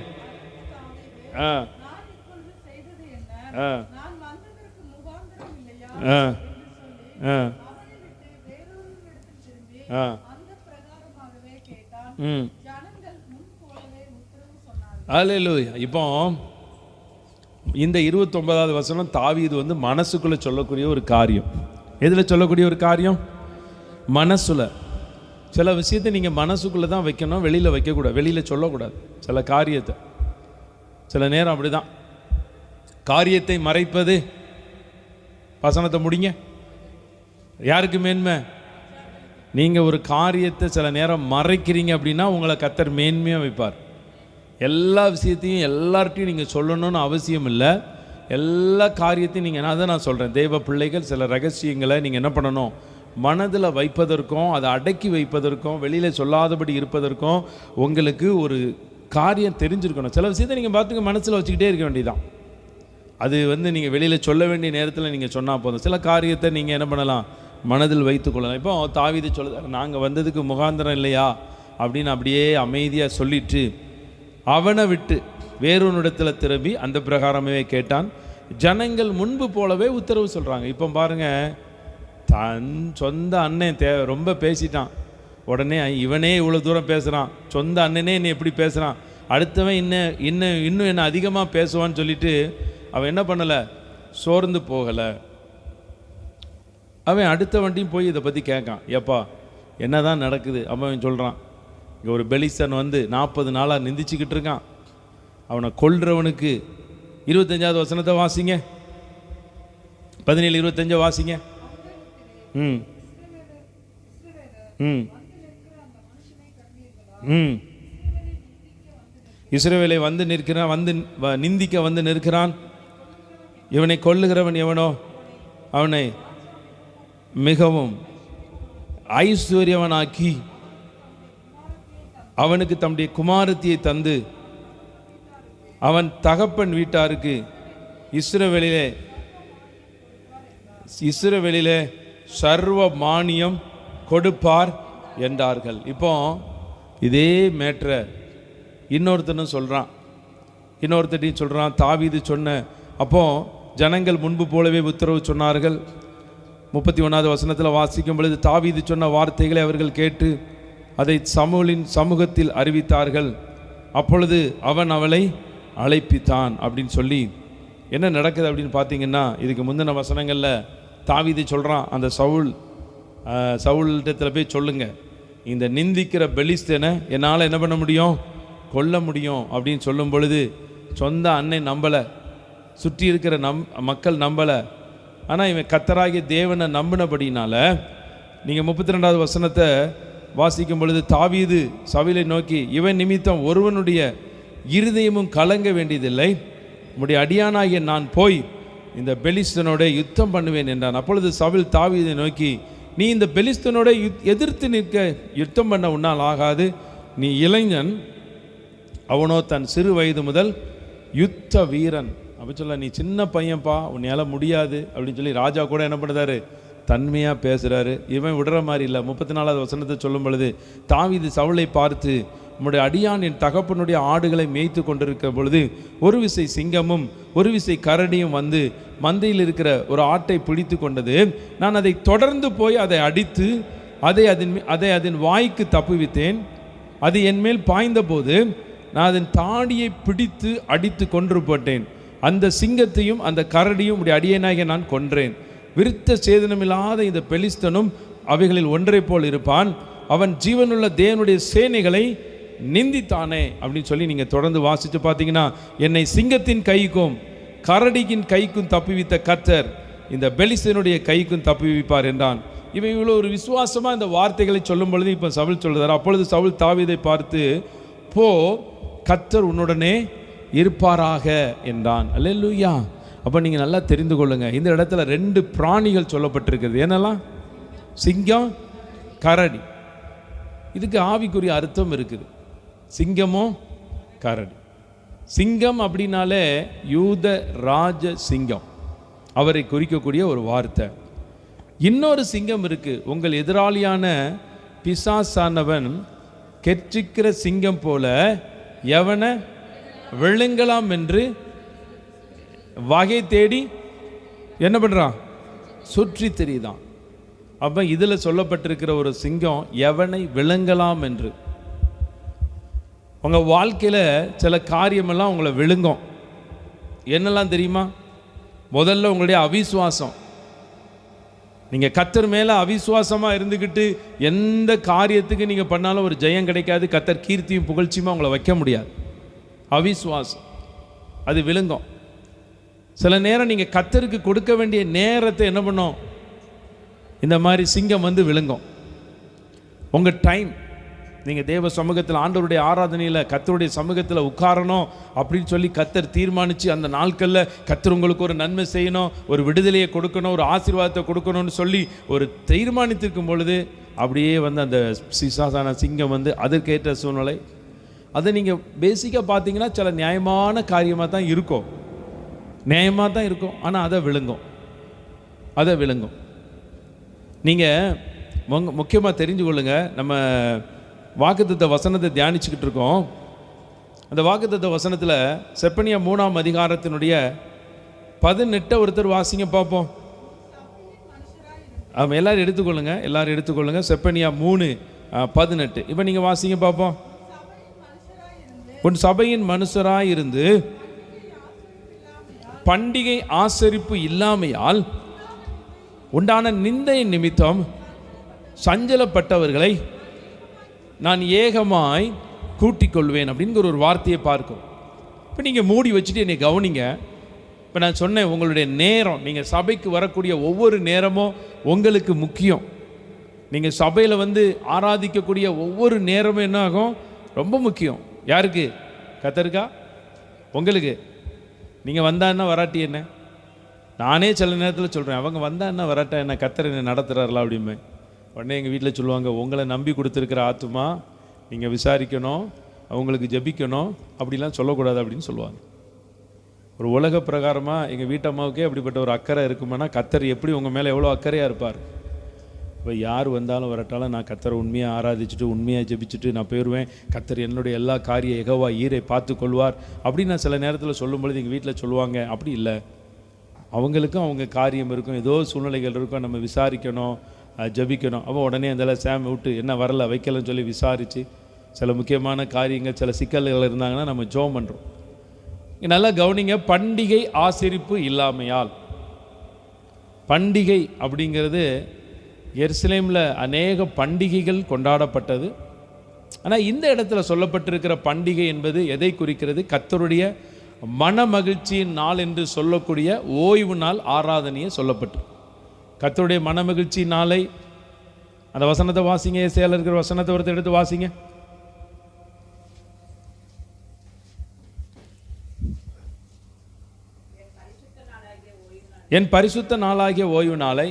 அல்லேலூயா. இப்போ இந்த 29வது வசனம் தாவீது வந்து மனசுக்குள்ளே சொல்லக்கூடிய ஒரு காரியம். எதில் சொல்லக்கூடிய ஒரு காரியம்? மனசுல. சில விஷயத்தை நீங்கள் மனசுக்குள்ளே தான் வைக்கணும், வெளியில் வைக்கக்கூடாது, வெளியில் சொல்லக்கூடாது சில காரியத்தை. சில நேரம் அப்படி தான் காரியத்தை மறைப்பது. வசனத்தை முடிங்க. யாருக்கு மேன்மை? நீங்கள் ஒரு காரியத்தை சில நேரம் மறைக்கிறீங்க அப்படின்னா உங்களை கர்த்தர் மேன்மையாக வைப்பார். எல்லா விஷயத்தையும் எல்லார்ட்டையும் நீங்கள் சொல்லணும்னு அவசியம் இல்லை. எல்லா காரியத்தையும் நீங்கள், நான் சொல்கிறேன், தெய்வ பிள்ளைகள் சில ரகசியங்களை நீங்கள் என்ன பண்ணணும், மனதில் வைப்பதற்கும் அதை அடக்கி வைப்பதற்கும் வெளியில் சொல்லாதபடி இருப்பதற்கும் உங்களுக்கு ஒரு காரியம் தெரிஞ்சிருக்கணும். சில விஷயத்தை நீங்கள் பார்த்துக்க மனசில் வச்சுக்கிட்டே இருக்க வேண்டியதான். அது வந்து நீங்கள் வெளியில் சொல்ல வேண்டிய நேரத்தில் நீங்கள் சொன்னால் போதும். சில காரியத்தை நீங்கள் என்ன பண்ணலாம், மனதில் வைத்து கொள்ளலாம். இப்போ தாவீது சொல்லுதார், நாங்கள் வந்ததுக்கு முகாந்திரம் இல்லையா அப்படின்னு அப்படியே அமைதியாக சொல்லிட்டு அவனை விட்டு வேறொன்னிடத்தில் திரும்பி அந்த பிரகாரமே கேட்டான். ஜனங்கள் முன்பு போலவே உத்தரவு சொல்கிறாங்க. இப்போ பாருங்கள், தன் சொந்த அண்ணன் ரொம்ப பேசிட்டான், உடனே இவனே இவ்வளோ தூரம் பேசுகிறான், சொந்த அண்ணனே என்னை எப்படி பேசுகிறான், அடுத்தவன் இன்னும் என்ன அதிகமாக பேசுவான்னு சொல்லிட்டு அவன் என்ன பண்ணலை, சோர்ந்து போகலை. அவன் அடுத்த வண்டியும் போய் இதை பற்றி கேட்கான், ஏப்பா என்ன தான் நடக்குது? அவன் சொல்கிறான், இங்கே ஒரு பெலிஸ்தன் வந்து 40 நாளாக நிந்திச்சுக்கிட்டு இருக்கான், அவனை கொல்றவனுக்கு 25வது வசனத்தை வாசிங்க, 17-25 வாசிங்க. இஸ்ரவேலை வந்து நிற்கிறான், வந்து நிந்திக்க வந்து நிற்கிறான். இவனை கொல்லுகிறவன் எவனோ அவனை மிகவும் ஐஸ்வர்யவனாக்கி அவனுக்கு தம்முடைய குமாரத்தியை தந்து அவன் தகப்பன் வீட்டாருக்கு இஸ்ரவேலிலே சர்வ மானியம் கொடுப்பார் என்றார்கள். இப்போ இதே மேட்ரை இன்னொருத்தனும் சொல்கிறான், தாவீது சொன்ன. அப்போ ஜனங்கள் முன்பு போலவே உத்தரவு சொன்னார்கள். 31வது வசனத்தில் வாசிக்கும் பொழுது, தாவீது சொன்ன வார்த்தைகளை அவர்கள் கேட்டு அதை சமூலின் சமூகத்தில் அறிவித்தார்கள். அப்பொழுது அவன் அவளை அழைப்பித்தான் அப்படின்னு சொல்லி என்ன நடக்குது அப்படின்னு பார்த்தீங்கன்னா, இதுக்கு முந்தின வசனங்களில் தாவீது சொல்கிறான், அந்த சவுல்கிட்டத்தில் போய் சொல்லுங்க, இந்த நிந்திக்கிற பெலிஸ்தனை என்னால் என்ன பண்ண முடியும், கொல்ல முடியும் அப்படின்னு சொல்லும் பொழுது சொந்த அன்னை நம்பலை, சுற்றி இருக்கிற மக்கள் நம்பலை. ஆனால் இவன் கர்த்தராகிய தேவனை நம்பினபடினால நீங்கள் 32வது வசனத்தை வாசிக்கும் பொழுது தாவீது சவுலை நோக்கி, இவன் நிமித்தம் ஒருவனுடைய இருதயமும் கலங்க வேண்டியதில்லை, உம்முடைய அடியானாகிய நான் போய் இந்த பெலிஸ்தனோட யுத்தம் பண்ணுவேன் என்றான். அப்பொழுது சவுல் தாவீதை நோக்கி, நீ இந்த பெலிஸ்தனோட எதிர்த்து நிற்க யுத்தம் பண்ண உன்னால் ஆகாது, நீ இளைஞன், அவனோ தன் சிறு வயது முதல் யுத்த வீரன். அப்படி சொல்ல, நீ சின்ன பையன்ப்பா, உன்னால் முடியாது அப்படின்னு சொல்லி ராஜா கூட என்ன பண்ணுறாரு, தன்மையாக பேசுகிறாரு. இவன் விடுற மாதிரி இல்லை. 34வது வசனத்தை சொல்லும் பொழுது தாவீது சவுலை பார்த்து, உம்முடைய அடியான் என் தகப்பனுடைய ஆடுகளை மேய்த்து கொண்டிருக்கிற பொழுது ஒரு விசை சிங்கமும் ஒரு விசை கரடியும் வந்து மந்தையில் இருக்கிற ஒரு ஆட்டை பிடித்து கொண்டது. நான் அதை தொடர்ந்து போய் அதை அடித்து அதை அதன் வாய்க்கு தப்புவித்தேன். அது என் மேல் பாய்ந்த போது நான் அதன் தாடியை பிடித்து அடித்து கொன்று போட்டேன். அந்த சிங்கத்தையும் அந்த கரடியும் உடைய அடியனாக நான் கொன்றேன். விருத்த சேதனமில்லாத இந்த பெலிஸ்தனும் அவைகளில் ஒன்றை போல் இருப்பான். அவன் ஜீவனுள்ள தேவனுடைய சேனைகளை நிந்தித்தானே அப்படின்னு சொல்லி நீங்கள் தொடர்ந்து வாசித்து பார்த்தீங்கன்னா, என்னை சிங்கத்தின் கைக்கும் கரடியின் கைக்கும் தப்புவித்த கர்த்தர் இந்த பெலிஸ்தனுடைய கைக்கும் தப்புவிப்பார் என்றான். இவன் இவ்வளோ ஒரு விசுவாசமாக இந்த வார்த்தைகளை சொல்லும் பொழுது இப்போ சவுல் சொல்கிறார். அப்பொழுது சவுல் தாவீதை பார்த்து, போ, கர்த்தர் உன்னுடனே இருப்பாராக என்றான். அல்லேலூயா. அப்போ நீங்கள் நல்லா தெரிந்து கொள்ளுங்க, இந்த இடத்துல 2 பிராணிகள் சொல்லப்பட்டிருக்கிறது. என்னெல்லாம்? சிங்கம், கரடி. இதுக்கு ஆவிக்குரிய அர்த்தம் இருக்குது. சிங்கமும் கரடி. சிங்கம் அப்படின்னாலே யூத ராஜ சிங்கம், அவரை குறிக்கக்கூடிய ஒரு வார்த்தை. இன்னொரு சிங்கம் இருக்கு. உங்கள் எதிராளியான பிசாசானவன் கெற்றிக்கிற சிங்கம் போல எவனை விழுங்கலாம் என்று வகை தேடி என்ன பண்ணுறான், சுற்றி தெரியுதான். அப்போ இதில் சொல்லப்பட்டிருக்கிற ஒரு சிங்கம் எவனை விழுங்கலாம் என்று. உங்கள் வாழ்க்கையில் சில காரியமெல்லாம் உங்களை விழுங்கும். என்னெல்லாம் தெரியுமா? முதல்ல உங்களுடைய அவிசுவாசம். நீங்கள் கர்த்தர் மேலே அவிசுவாசமாக இருந்துக்கிட்டு எந்த காரியத்துக்கு நீங்கள் பண்ணாலும் ஒரு ஜெயம் கிடைக்காது. கர்த்தர் கீர்த்தியும் புகழ்ச்சியுமா உங்களை வைக்க முடியாது. அவிசுவாசம் அது விழுங்கும். சில நேரம் நீங்கள் கர்த்தருக்கு கொடுக்க வேண்டிய நேரத்தை என்ன பண்ணோம், இந்த மாதிரி சிங்கம் வந்து விழுங்கும். உங்கள் டைம், நீங்கள் தேவ சமூகத்தில் ஆண்டவருடைய ஆராதனையில் கர்த்தருடைய சமூகத்தில் உட்காரணும் அப்படின்னு சொல்லி கர்த்தர் தீர்மானித்து அந்த நாட்களில் கர்த்தர் உங்களுக்கு ஒரு நன்மை செய்யணும், ஒரு விடுதலையை கொடுக்கணும், ஒரு ஆசீர்வாதத்தை கொடுக்கணும்னு சொல்லி ஒரு தீர்மானித்திருக்கும் பொழுது அப்படியே வந்து அந்த சிசாசான சிங்கம் வந்து அதற்கேற்ற சூழ்நிலை. அதை நீங்கள் பேசிக்காக பார்த்தீங்கன்னா சில நியாயமான காரியமாக தான் இருக்கும், நியாயமாக தான் இருக்கும். ஆனால் அதை விழுங்கும். நீங்கள் முக்கியமாக தெரிஞ்சு கொள்ளுங்க. நம்ம வாக்குத்தத்த வசனத்தை தியானிச்சுக்கிட்டு இருக்கோம். அந்த வாக்குத்தத்த வசனத்தில் செப்பனியா 3ஆம் அதிகாரத்தினுடைய 18 ஒருத்தர் வாசிங்க பார்ப்போம். ஆமாம், எல்லாரும் எடுத்துக்கொள்ளுங்க. செப்பனியா 3:18. இப்போ நீங்கள் வாசிங்க பார்ப்போம். உன் சபையின் மனுஷராய் இருந்து பண்டிகை ஆசரிப்பு இல்லாமையால் உண்டான நிந்தை நிமித்தம் சஞ்சலப்பட்டவர்களை நான் ஏகமாய் கூட்டிக் கொள்வேன் அப்படிங்கிற ஒரு வார்த்தையை பார்க்கும். இப்போ நீங்கள் மூடி வச்சுட்டு என்னை கவனிங்க. இப்போ நான் சொன்னேன், உங்களுடைய நேரம், நீங்கள் சபைக்கு வரக்கூடிய ஒவ்வொரு நேரமும் உங்களுக்கு முக்கியம். நீங்கள் சபையில் வந்து ஆராதிக்கக்கூடிய ஒவ்வொரு நேரமும் என்ன ஆகும், ரொம்ப முக்கியம். யாருக்கு? கர்த்தருக்கா? உங்களுக்கு? நீங்கள் வந்தா என்ன, வராட்டி என்ன? நானே சில நேரத்தில் சொல்கிறேன், அவங்க வந்தா என்ன வராட்டா என்ன, கர்த்தர் என்ன நடத்துகிறார்களா அப்படிமே. உடனே எங்கள் வீட்டில் சொல்லுவாங்க, உங்களை நம்பி கொடுத்துருக்கிற ஆத்துமா நீங்கள் விசாரிக்கணும், அவங்களுக்கு ஜெபிக்கணும், அப்படிலாம் சொல்லக்கூடாது அப்படின்னு சொல்லுவாங்க. ஒரு உலக பிரகாரமாக எங்கள் வீட்டம்மாவுக்கே அப்படிப்பட்ட ஒரு அக்கறை இருக்குமானா கர்த்தர் எப்படி உங்கள் மேலே எவ்வளோ அக்கறையாக இருப்பார். இப்போ யார் வந்தாலும் வரட்டாலும் நான் கர்த்தரை உண்மையாக ஆராதிச்சுட்டு உண்மையாக ஜெபிச்சுட்டு நான் போயிடுவேன். கர்த்தர் என்னுடைய எல்லா காரிய யெகோவா ஈரை பார்த்து கொள்வார் அப்படின்னு நான் சில நேரத்தில் சொல்லும் பொழுது எங்கள் வீட்டில் சொல்லுவாங்க, அப்படி இல்லை, அவங்களுக்கும் அவங்க காரியம் இருக்கும், ஏதோ சூழ்நிலைகள் இருக்கும், நம்ம விசாரிக்கணும், ஜபிக்கணும். அப்போ உடனே அந்த சாம் விட்டு என்ன வரல வைக்கலன்னு சொல்லி விசாரித்து சில முக்கியமான காரியங்கள், சில சிக்கல்கள் இருந்தாங்கன்னா நம்ம ஜெபம் பண்ணுறோம். நல்லா கவனிங்க, பண்டிகை ஆசரிப்பு இல்லாமையால். பண்டிகை அப்படிங்கிறது எருசலேமில் அநேக பண்டிகைகள் கொண்டாடப்பட்டது. ஆனால் இந்த இடத்துல சொல்லப்பட்டிருக்கிற பண்டிகை என்பது எதை குறிக்கிறது? கர்த்தருடைய மன மகிழ்ச்சியின் நாள் என்று சொல்லக்கூடிய ஓய்வு நாள் ஆராதனையை சொல்லப்பட்டு, கர்த்தருடைய மன மகிழ்ச்சி நாளை, அந்த வசனத்தை வாசிங்க. ஏசாயால இருக்கிற வசனத்தை ஒருத்தர் எடுத்து வாசிங்க. என் பரிசுத்த நாளாகிய ஓய்வு நாளை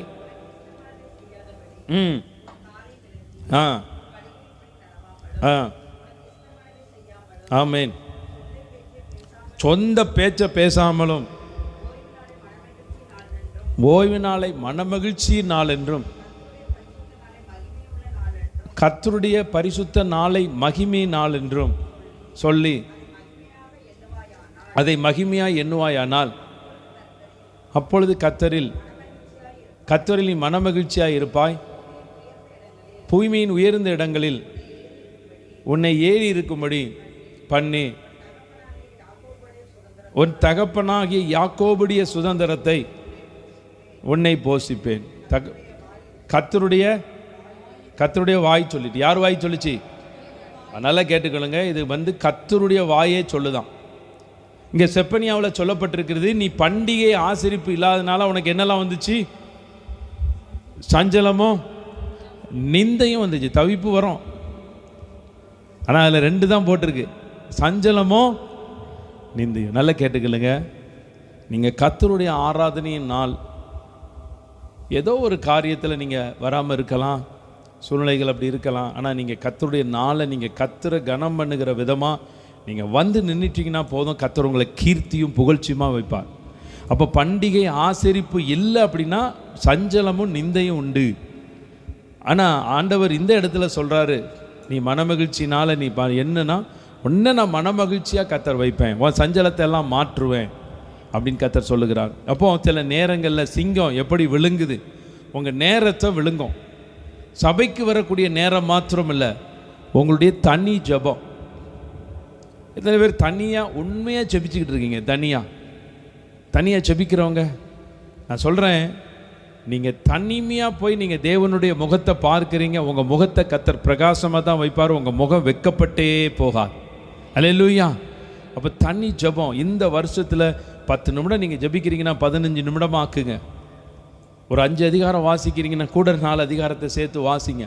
ஆமென். சொந்த பேச்ச பேசாமலும் ஓய்வு நாளை மனமகிழ்ச்சி நாள் என்றும் கர்த்தருடைய பரிசுத்த நாளை மகிமை நாள் என்றும் சொல்லி அதை மகிமையாய் எண்ணுவாயானால் அப்பொழுது கர்த்தரில் நீ மனமகிழ்ச்சியாய் இருப்பாய். பூமியின் உயர்ந்த இடங்களில் உன்னை ஏறி இருக்கும்படி பண்ணி உன் தகப்பனாகிய யாக்கோபுடைய சுதந்திரத்தை உன்னை போஷிப்பேன். கர்த்தருடைய வாய் சொல்லிட்டு, யார் வாய் சொல்லிச்சு? நல்லா கேட்டுக்கொள்ளுங்க. இது கர்த்தருடைய வாயே சொல்லுதான். இங்கே செப்பனியாவில் சொல்லப்பட்டிருக்கிறது, நீ பண்டிகை ஆசரிப்பு இல்லாதனால உனக்கு என்னெல்லாம் வந்துச்சு? சஞ்சலமும் நிந்தையும் வந்துச்சு. தவிப்பு வரும், ஆனால் அதில் 2 தான் போட்டிருக்கு, சஞ்சலமும் நிந்தையும். நல்லா கேட்டுக்கலுங்க. நீங்கள் கர்த்தருடைய ஆராதனையின் நாள் ஏதோ ஒரு காரியத்தில் நீங்கள் வராமல் இருக்கலாம், சூழ்நிலைகள் அப்படி இருக்கலாம். ஆனால் நீங்கள் கர்த்தருடைய நாளை நீங்கள் கர்த்தரை கனம் பண்ணுகிற விதமாக நீங்கள் வந்து நின்றுட்டிங்கன்னா போதும், கர்த்தர் உங்களை கீர்த்தியும் புகழ்ச்சியுமாக வைப்பார். அப்போ பண்டிகை ஆசரிப்பு இல்லை அப்படின்னா சஞ்சலமும் நிந்தையும் உண்டு. ஆனால் ஆண்டவர் இந்த இடத்துல சொல்கிறாரு, நீ மனமகிழ்ச்சினால நீ என்னன்னா உன்னை நான் மனமகிழ்ச்சியாக கர்த்தர் வைப்பேன், உன் சஞ்சலத்தை எல்லாம் மாற்றுவேன் அப்படின்னு கர்த்தர் சொல்லுகிறார். அப்போ சில நேரங்களில் சிங்கம் எப்படி விழுங்குது, உங்கள் நேரத்தை விழுங்கும். சபைக்கு வரக்கூடிய நேரம் மாத்திரம் இல்லை, உங்களுடைய தனி ஜபம். எத்தனை பேர் தனியாக உண்மையாக ஜெபிச்சுக்கிட்டு இருக்கீங்க? தனியாக ஜெபிக்கிறவங்க நான் சொல்கிறேன், நீங்கள் தனிமையாக போய் நீங்கள் தேவனுடைய முகத்தை பார்க்குறீங்க, உங்கள் முகத்தை கர்த்தர் பிரகாசமாக தான் வைப்பார், உங்கள் முகம் வெக்கப்பட்டே போகாது. அல்லேலூயா. அப்போ தனி ஜபம். இந்த வருஷத்தில் 10 நிமிடம் நீங்கள் ஜபிக்கிறீங்கன்னா 15 நிமிடம் ஆக்குங்க. ஒரு 5 அதிகாரம் வாசிக்கிறீங்கன்னா கூட 4 அதிகாரத்தை சேர்த்து வாசிங்க.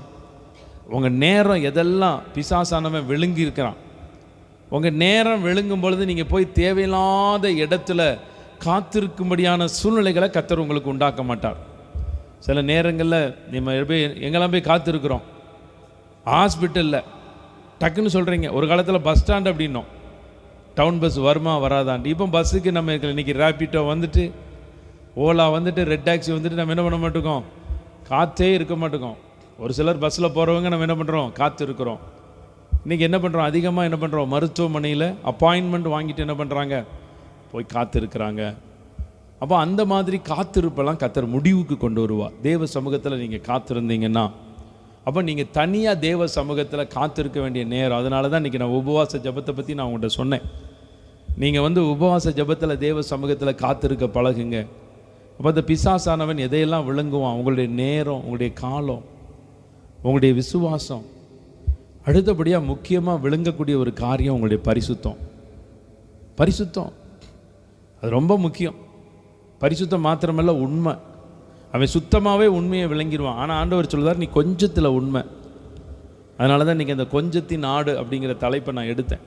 உங்கள் நேரம் எதெல்லாம் பிசாசானவன் விழுங்கி இருக்கிறான், உங்கள் நேரம் விழுங்கும் பொழுது நீங்கள் போய் தேவையில்லாத இடத்துல காத்திருக்கும்படியான சூழ்நிலைகளை கர்த்தர் உங்களுக்கு உண்டாக்க மாட்டார். சில நேரங்களில் நம்ம எங்கெல்லாம் போய் காத்திருக்கிறோம், ஹாஸ்பிட்டலில் டக்குன்னு சொல்கிறீங்க. ஒரு காலத்தில் பஸ் ஸ்டாண்ட் அப்படின்னோம், டவுன் பஸ் வருமா வராதாண்டி. இப்போ பஸ்ஸுக்கு நம்ம இன்றைக்கி ரேப்பிட்டோ வந்துட்டு, ஓலா வந்துட்டு, ரெட் டாக்ஸி வந்துட்டு, நம்ம என்ன பண்ண மாட்டோம், காற்றே இருக்க மாட்டோம். ஒரு சிலர் பஸ்ஸில் போகிறவங்க நம்ம என்ன பண்ணுறோம், காற்று இருக்கிறோம். இன்றைக்கி என்ன பண்ணுறோம், அதிகமாக என்ன பண்ணுறோம், மருத்துவமனையில் அப்பாயின்மெண்ட் வாங்கிட்டு என்ன பண்ணுறாங்க, போய் காத்து இருக்கிறாங்க. அப்போ அந்த மாதிரி காத்திருப்பெல்லாம் கர்த்தர் முடிவுக்கு கொண்டு வருவார். தேவ சமூகத்தில் நீங்கள் காத்திருந்தீங்கன்னா, அப்போ நீங்கள் தனியாக தேவ சமூகத்தில் காத்திருக்க வேண்டிய நேரம். அதனால தான் இன்றைக்கி நான் உபவாச ஜபத்தை பற்றி நான் உங்கள்கிட்ட சொன்னேன். நீங்கள் உபவாச ஜபத்தில் தேவ சமூகத்தில் காத்திருக்க பழகுங்க. அப்போ அந்த பிசாசானவன் எதையெல்லாம் விளங்குவான், உங்களுடைய நேரம், உங்களுடைய காலம், உங்களுடைய விசுவாசம். அடுத்தபடியாக முக்கியமாக விளங்கக்கூடிய ஒரு காரியம் உங்களுடைய பரிசுத்தம். அது ரொம்ப முக்கியம். பரிசுத்தம் மாத்திரமல்ல, உண்மை. அவன் சுத்தமாகவே உண்மையை விளங்கிடுவான். ஆனால் ஆண்டவர் சொல்லுவார், நீ கொஞ்சத்தில் உண்மை. அதனால தான் இன்றைக்கி அந்த கொஞ்சத்தின் ஆடு அப்படிங்கிற தலைப்பை நான் எடுத்தேன்.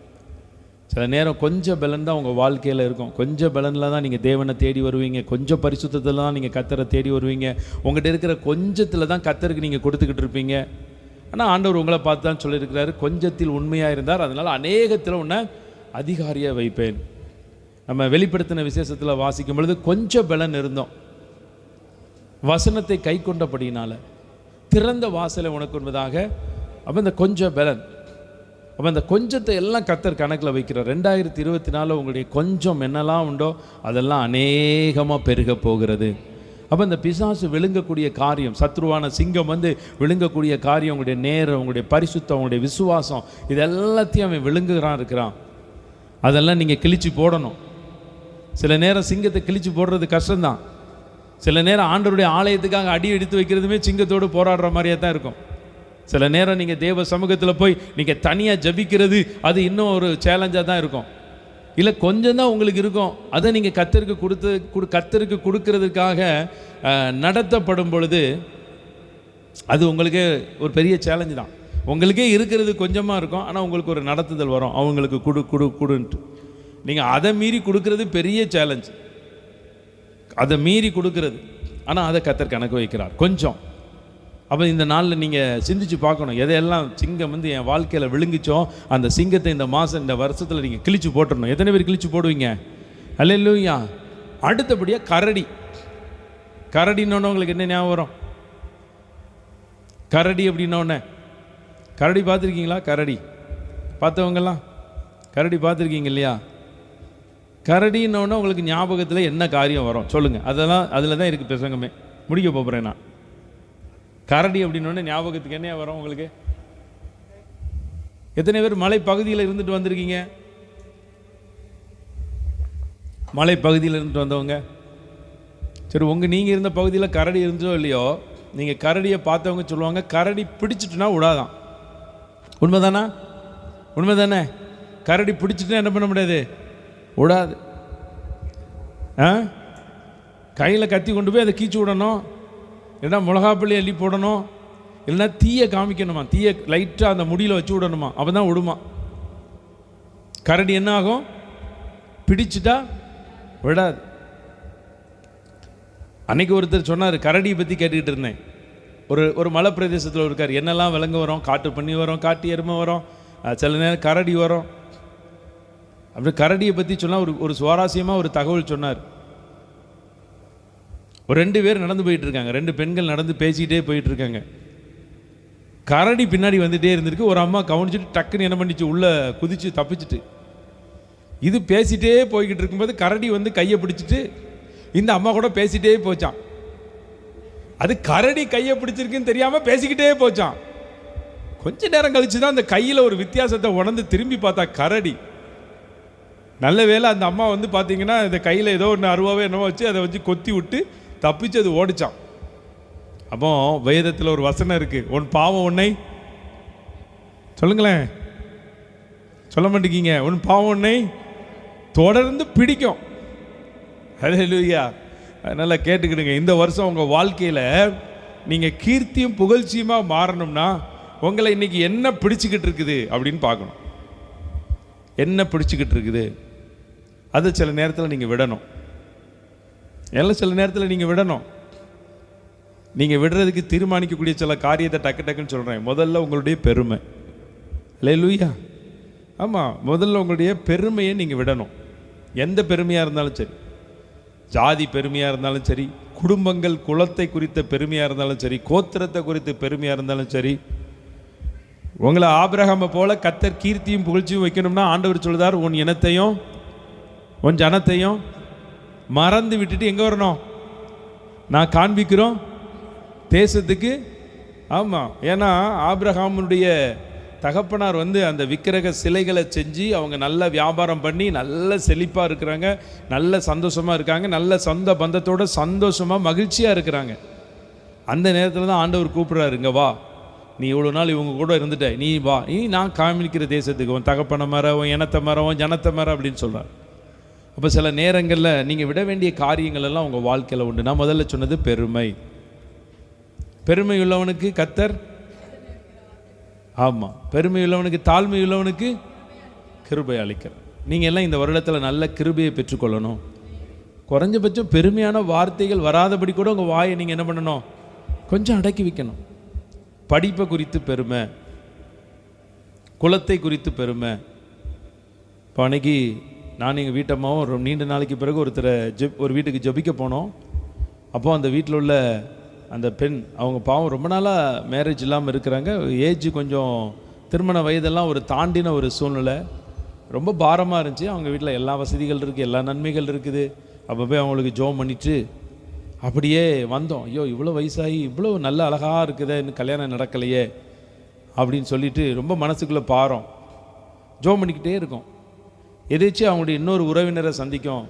சில நேரம் கொஞ்சம் பலன் தான் உங்கள் வாழ்க்கையில் இருக்கும். கொஞ்சம் பலனில் தான் நீங்கள் தேவனை தேடி வருவீங்க, கொஞ்சம் பரிசுத்தத்தில் தான் நீங்கள் கர்த்தரை தேடி வருவீங்க. உங்கள்கிட்ட இருக்கிற கொஞ்சத்தில் தான் கர்த்தருக்கு நீங்கள் கொடுத்துக்கிட்டு இருப்பீங்க. ஆனால் ஆண்டவர் உங்களை பார்த்து தான் சொல்லியிருக்கிறாரு, கொஞ்சத்தில் உண்மையாக இருந்தார், அதனால் அநேகத்தில் உன்னை அதிகாரியாக வைப்பேன். நம்ம வெளிப்படுத்தின விசேஷத்தில் வாசிக்கும் பொழுது கொஞ்சம் பலன் இருந்தோம், வசனத்தை கை கொண்டபடினால திறந்த வாசலை உனக்கு என்பதாக. அப்போ இந்த கொஞ்சம் பலன், அப்போ இந்த கொஞ்சத்தை எல்லாம் கர்த்தர் கணக்கில் வைக்கிறார். 2024 உங்களுடைய கொஞ்சம் என்னெல்லாம் உண்டோ அதெல்லாம் அநேகமாக பெருக போகிறது. அப்போ இந்த பிசாசு விழுங்கக்கூடிய காரியம், சத்ருவான சிங்கம் விழுங்கக்கூடிய காரியம், உங்களுடைய நேரம், உங்களுடைய பரிசுத்தம், உங்களுடைய விசுவாசம், இது எல்லாத்தையும் அவன் விழுங்குகிறான் இருக்கிறான். அதெல்லாம் நீங்கள் கிழிச்சு போடணும். சில நேரம் சிங்கத்தை கிழிச்சு போடுறது கஷ்டம்தான். சில நேரம் ஆண்டவருடைய ஆலயத்துக்காக அடி எடுத்து வைக்கிறதுமே சிங்கத்தோடு போராடுற மாதிரியே தான் இருக்கும். சில நேரம் நீங்கள் தேவ சமூகத்தில் போய் நீங்கள் தனியாக ஜபிக்கிறது அது இன்னும் ஒரு சேலஞ்சாக தான் இருக்கும். இல்லை கொஞ்சம் தான் உங்களுக்கு இருக்கும், அதை நீங்கள் கர்த்தருக்கு கொடுக்கறதுக்காக நடத்தப்படும் பொழுது அது உங்களுக்கே ஒரு பெரிய சேலஞ்சு தான். உங்களுக்கே இருக்கிறது கொஞ்சமாக இருக்கும், ஆனால் உங்களுக்கு ஒரு நடத்துதல் வரும், அவங்களுக்கு கொடுன்ட்டு. நீங்கள் அதை மீறி கொடுக்கறது பெரிய சேலஞ்ச், அதை மீறி கொடுக்கறது. ஆனால் அதை கர்த்தர் கணக்கு வைக்கிறார் கொஞ்சம். அப்போ இந்த நாளில் நீங்கள் சிந்திச்சு பார்க்கணும், எதையெல்லாம் சிங்கம் வந்து என் வாழ்க்கையில் விழுங்கிச்சோ அந்த சிங்கத்தை இந்த மாதம் இந்த வருஷத்தில் நீங்கள் கிழிச்சு போட்டுடணும். எத்தனை பேர் கிழிச்சு போடுவீங்க? அல்லேலூயா. அடுத்தபடியாக கரடின்னு உங்களுக்கு என்ன ஞாபகம் வரும்? கரடி அப்படின்னோடனே கரடி பார்த்துருக்கீங்களா? கரடி பார்த்தவங்கெல்லாம் கரடி பார்த்துருக்கீங்க இல்லையா? கரடின்னொன்னே உங்களுக்கு ஞாபகத்தில் என்ன காரியம் வரும் சொல்லுங்கள். அதெல்லாம் அதில் தான் இருக்குது பிரசங்கமே. முடிக்க போகிறேன் நான். கரடி அப்படின்னோடனே ஞாபகத்துக்கு என்ன வரும் உங்களுக்கு? எத்தனை பேர் மலை பகுதியில் இருந்துட்டு வந்திருக்கீங்க? மலை பகுதியில் இருந்துட்டு வந்தவங்க சரி, நீங்கள் இருந்த பகுதியில் கரடி இருந்தோ இல்லையோ, நீங்கள் கரடியை பார்த்தவங்க சொல்லுவாங்க கரடி பிடிச்சிட்டுனா விடாதான். உண்மைதானே? கரடி பிடிச்சிட்டுனா என்ன பண்ண முடியாது, விடாது. கையில் கத்தி கொண்டு போய் அதை கீச்சு விடணும், இல்லைன்னா மிளகாப்பள்ளி அள்ளி போடணும், இல்லைன்னா தீயை காமிக்கணுமா, தீயை லைட்டாக அந்த முடியில் வச்சு விடணுமா, அப்போ தான் விடுமா. கரடி என்ன ஆகும்? பிடிச்சிட்டா விடாது. அன்னைக்கு ஒருத்தர் சொன்னார், கரடியை பற்றி கேட்டுக்கிட்டு இருந்தேன். ஒரு மலை பிரதேசத்தில் இருக்கார். என்னெல்லாம் விலங்கு வரும்? காட்டு பன்னி வரும், காட்டு எருமை வரும், சில நேரம் கரடி வரும். அப்படி கரடியை பற்றி சொன்னால் ஒரு சுவாரஸ்யமாக ஒரு தகவல் சொன்னார். ஒரு 2 பேர் நடந்து போயிட்டு இருக்காங்க, 2 பெண்கள் நடந்து பேசிக்கிட்டே போயிட்டு இருக்காங்க. கரடி பின்னாடி வந்துகிட்டே இருந்திருக்கு. ஒரு அம்மா கவனிச்சுட்டு டக்குன்னு என்ன பண்ணிச்சு, உள்ளே குதிச்சு தப்பிச்சுட்டு. இது பேசிகிட்டே போய்கிட்டு இருக்கும்போது கரடி வந்து கையை பிடிச்சிட்டு இந்த அம்மா கூட பேசிகிட்டே போச்சான். அது கரடி கையை பிடிச்சிருக்குன்னு தெரியாமல் பேசிக்கிட்டே போச்சான். கொஞ்ச நேரம் கழிச்சு தான் அந்த கையில் ஒரு வித்தியாசத்தை உணர்ந்து திரும்பி பார்த்தா கரடி. நல்ல வேளை அந்த அம்மா வந்து பார்த்தீங்கன்னா இந்த கையில் ஏதோ ஒன்று அருவாவே என்னவோ வச்சு அதை வச்சு கொத்தி விட்டு தப்பிச்சு அது ஓடிச்சான். அப்போ வேதத்தில் ஒரு வசனம் இருக்கு, உன் பாவம் உன்னை சொல்லுங்களேன், சொல்ல மாட்டேங்கிங்க, உன் பாவம் உன்னை தொடர்ந்து பிடிக்கும். ஹல்லேலூயா. அதனால் கேட்டுக்கிடுங்க, இந்த வருஷம் உங்கள் வாழ்க்கையில் நீங்கள் கீர்த்தியும் புகழ்ச்சியுமாக மாறணும்னா உங்களை இன்னைக்கு என்ன பிடிச்சிக்கிட்டு இருக்குது அப்படின்னு பார்க்கணும். என்ன பிடிச்சிக்கிட்டு இருக்குது அது சில நேரத்தில் நீங்கள் விடணும். எல்லாம் சில நேரத்தில் நீங்கள் விடணும். நீங்கள் விடுறதுக்கு தீர்மானிக்கக்கூடிய சில காரியத்தை டக்குன்னு சொல்கிறேன். முதல்ல உங்களுடைய பெருமை. அல்லேலூயா. ஆமாம், முதல்ல உங்களுடைய பெருமையை நீங்கள் விடணும். எந்த பெருமையாக இருந்தாலும் சரி, ஜாதி பெருமையாக இருந்தாலும் சரி, குடும்பங்கள் குலத்தை குறித்த பெருமையாக இருந்தாலும் சரி, கோத்திரத்தை குறித்து பெருமையாக இருந்தாலும் சரி, உங்களை ஆபிரகாமை போல கர்த்தர் கீர்த்தியும் புகழ்ச்சியும் வைக்கணும்னா ஆண்டவர் சொல்லுதார், உன் இனத்தையும் உன் ஜனத்தையும் மறந்து விட்டுட்டு எங்கே வரணும்? நான் காண்பிக்கிறோம் தேசத்துக்கு. ஆமாம், ஏன்னா ஆபிரகாமுடைய தகப்பனார் வந்து அந்த விக்கிரக சிலைகளை செஞ்சு அவங்க நல்ல வியாபாரம் பண்ணி நல்ல செழிப்பாக இருக்கிறாங்க, நல்ல சந்தோஷமாக இருக்காங்க, நல்ல சொந்த பந்தத்தோட சந்தோஷமாக மகிழ்ச்சியாக இருக்கிறாங்க. அந்த நேரத்தில் தான் ஆண்டவர் கூப்பிட்றாரு, இங்கே வா, நீ இவ்வளோ நாள் இவங்க கூட இருந்துட்ட, நீ வா, நீ நான் காமிக்கிற தேசத்துக்கு, உன் தகப்பனை மரம், உன் இனத்தை மரம், உன் ஜனத்தை மரம் அப்படின்னு சொல்கிறார். அப்போ சில நேரங்களில் நீங்கள் விட வேண்டிய காரியங்கள் எல்லாம் உங்கள் வாழ்க்கையில் உண்டு. நான் முதல்ல சொன்னது பெருமை. பெருமை உள்ளவனுக்கு கர்த்தர், ஆமாம், பெருமை உள்ளவனுக்கு தாழ்மை உள்ளவனுக்கு கிருபை அளிக்கிறார். நீங்கள் எல்லாம் இந்த வருடத்தில் நல்ல கிருபையை பெற்றுக்கொள்ளணும். குறைஞ்சபட்சம் பெருமையான வார்த்தைகள் வராதபடி கூட உங்கள் வாயை நீங்கள் என்ன பண்ணணும்? கொஞ்சம் அடக்கி வைக்கணும். படிப்பை குறித்து பெருமை, குலத்தை குறித்து பெருமை. இப்போ அன்னைக்கு நான் எங்கள் வீட்டம்மாவும் ஒரு நீண்ட நாளைக்கு பிறகு ஒரு வீட்டுக்கு ஜெபிக்க போனோம். அப்போது அந்த வீட்டில் உள்ள அந்த பெண், அவங்க பாவம் ரொம்ப நாளாக மேரேஜ் இல்லாமல் இருக்கிறாங்க. ஏஜ் கொஞ்சம் திருமண வயதெல்லாம் ஒரு தாண்டின ஒரு சூழ்நிலை, ரொம்ப பாரமாக இருந்துச்சு. அவங்க வீட்டில் எல்லா வசதிகள் இருக்குது, எல்லா நன்மைகள் இருக்குது. அப்போ போய் அவங்களுக்கு ஜோம் பண்ணிவிட்டு அப்படியே வந்தோம். ஐயோ, இவ்வளோ வயசாகி இவ்வளோ நல்ல அழகாக இருக்குதே, இன்னும் கல்யாணம் நடக்கலையே அப்படின்னு சொல்லிட்டு ரொம்ப மனசுக்குள்ளே பாரம். ஜோம் பண்ணிக்கிட்டே இருக்கோம். எதாச்சும் அவங்களுடைய இன்னொரு உறவினரை சந்திக்கும்.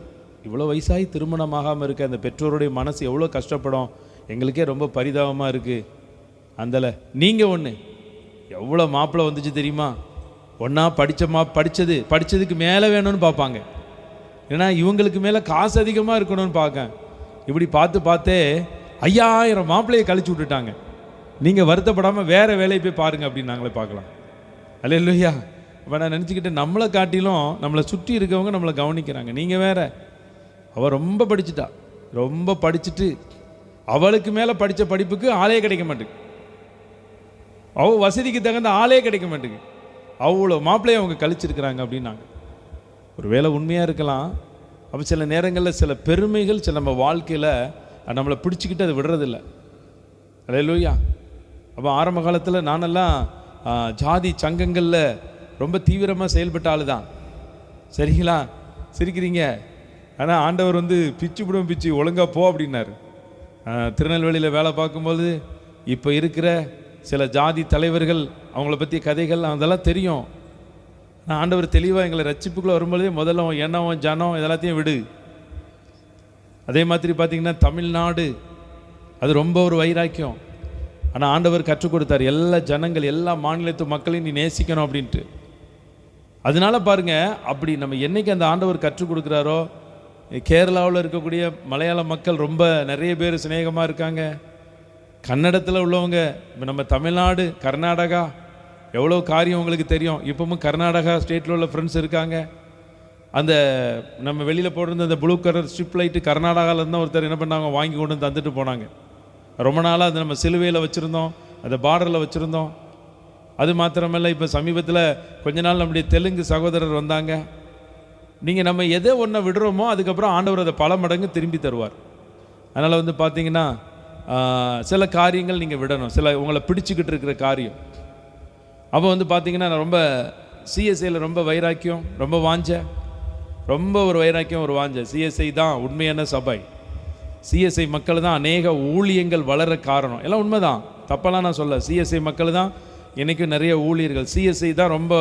இவ்வளோ வயசாகி திருமணமாகாமல் இருக்க அந்த பெற்றோருடைய மனசு எவ்வளோ கஷ்டப்படும், எங்களுக்கே ரொம்ப பரிதாபமாக இருக்குது. அந்தல நீங்கள் ஒன்று எவ்வளோ மாப்பிள்ளை வந்துச்சு தெரியுமா, ஒன்றா படித்ததுக்கு மேலே வேணும்னு பார்ப்பாங்க. ஏன்னா இவங்களுக்கு மேலே காசு அதிகமாக இருக்கணும்னு பார்க்க. இப்படி பார்த்தே 5000 மாப்பிள்ளையை கழிச்சு விட்டுட்டாங்க. நீங்கள் வருத்தப்படாமல் வேறு வேலையை போய் பாருங்கள் அப்படின்னு நாங்களே பார்க்கலாம். அல்லேலூயா. இப்போ நான் நினச்சிக்கிட்டேன், நம்மளை காட்டிலும் நம்மளை சுற்றி இருக்கவங்க நம்மளை கவனிக்கிறாங்க. நீங்கள் வேற, அவள் ரொம்ப படிச்சுட்டு அவளுக்கு மேலே படித்த படிப்புக்கு ஆளே கிடைக்க மாட்டேங்குது. அவள் வசதிக்கு தகுந்த ஆளே கிடைக்க மாட்டேங்குது. அவ்வளோ மாப்பிள்ளையை அவங்க கழிச்சிருக்கிறாங்க அப்படின்னாங்க. ஒரு வேளை உண்மையாக இருக்கலாம். அப்போ சில நேரங்களில் சில பெருமைகள் சில நம்ம வாழ்க்கையில் நம்மளை பிடிச்சிக்கிட்டு அதை விடுறதில்லை. அல்லேலூயா. அப்போ ஆரம்ப காலத்தில் நானெல்லாம் ஜாதி சங்கங்களில் ரொம்ப தீவிரமாக செயல்பட்ட ஆள் தான். சரிங்களா? சிரிக்கிறீங்க. ஆனால் ஆண்டவர் பிச்சு ஒழுங்காக போ அப்படின்னாரு. திருநெல்வேலியில் வேலை பார்க்கும்போது இப்போ இருக்கிற சில ஜாதி தலைவர்கள் அவங்கள பற்றிய கதைகள் அதெல்லாம் தெரியும். ஆனால் ஆண்டவர் தெளிவாக எங்களை ரட்சிப்புக்குள்ளே வரும்போதே முதல்ல எண்ணம் ஜனம் இதெல்லாத்தையும் விடு. அதே மாதிரி பார்த்திங்கன்னா தமிழ்நாடு அது ரொம்ப ஒரு வைராக்கியம். ஆனால் ஆண்டவர் கற்றுக் கொடுத்தார், எல்லா ஜனங்கள் எல்லா மாநிலத்து மக்களையும் நீ நேசிக்கணும் அப்படின்ட்டு. அதனால பாருங்கள், அப்படி நம்ம என்னைக்கு அந்த ஆண்டவர் கற்றுக் கொடுக்குறாரோ, கேரளாவில் இருக்கக்கூடிய மலையாள மக்கள் ரொம்ப நிறைய பேர் சிநேகமாக இருக்காங்க. கன்னடத்தில் உள்ளவங்க, இப்போ நம்ம தமிழ்நாடு கர்நாடகா எவ்வளோ காரியம் உங்களுக்கு தெரியும். இப்போவும் கர்நாடகா ஸ்டேட்டில் உள்ள ஃப்ரெண்ட்ஸ் இருக்காங்க. அந்த நம்ம வெளியில் போட்டிருந்த அந்த ப்ளூ கலர் ஸ்ட்ரிப் லைட்டு கர்நாடகாவிலேருந்து ஒருத்தர் என்ன பண்ணாங்க, வாங்கி கொண்டு வந்து தந்துட்டு போனாங்க. ரொம்ப நாளாக அது நம்ம சிலுவையில் வச்சுருந்தோம், அந்த பார்டரில் வச்சுருந்தோம். அது மாத்திரமல்ல, இப்போ சமீபத்தில் கொஞ்ச நாள் நம்முடைய தெலுங்கு சகோதரர் வந்தாங்க. நீங்கள் நம்ம எதை ஒன்றை விடுறோமோ அதுக்கப்புறம் ஆண்டவர் அதை பல மடங்கு திரும்பி தருவார். அதனால் பார்த்தீங்கன்னா சில காரியங்கள் நீங்கள் விடணும், சில உங்களை பிடிச்சிக்கிட்டு இருக்கிற காரியம். அப்போ பார்த்தீங்கன்னா நான் ரொம்ப சிஎஸ்ஐயில் ரொம்ப வைராக்கியம், ரொம்ப ஒரு வைராக்கியம், ஒரு வாஞ்ச. சிஎஸ்ஐ தான் உண்மையான சபை. சிஎஸ்ஐ மக்கள் தான் அநேக ஊழியங்கள் வளர காரணம். எல்லாம் உண்மைதான், தப்பெல்லாம் நான் சொல்ல. சிஎஸ்ஐ மக்கள் தான் இன்றைக்கும் நிறைய ஊழியர்கள். சிஎஸ்ஐ தான் ரொம்ப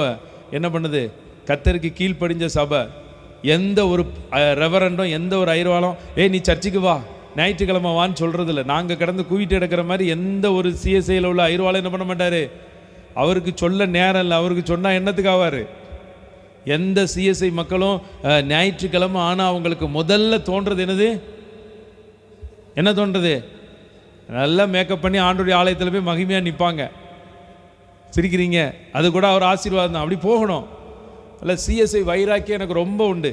என்ன பண்ணுது, கர்த்தருக்கு கீழ்ப்படிஞ்ச சபை. எந்த ஒரு ரெவரண்டும் எந்த ஒரு ஐரோவாலும் நீ சர்ச்சுக்கு வா, ஞாயிற்றுக்கிழமை வான்னு சொல்கிறதில்ல. நாங்கள் கடந்து குவிட்டு எடுக்கிற மாதிரி எந்த ஒரு சிஎஸ்ஐயில் உள்ள ஐரோவாலும் என்ன பண்ண மாட்டார். அவருக்கு சொல்ல நேரம் இல்லை, அவருக்கு சொன்னால் என்னத்துக்கு ஆவார். எந்த சிஎஸ்ஐ மக்களும் ஞாயிற்றுக்கிழமை ஆனால் அவங்களுக்கு முதல்ல தோன்றது என்ன தோன்றது, நல்லா மேக்கப் பண்ணி ஆண்டோடைய ஆலயத்தில் போய் மகிமையாக நிற்பாங்க. சிரிக்கிறீங்க, அது கூட அவர் ஆசீர்வாதம் தான். அப்படி போகணும். இல்லை சிஎஸ்ஐ வைராக்கியம் எனக்கு ரொம்ப உண்டு.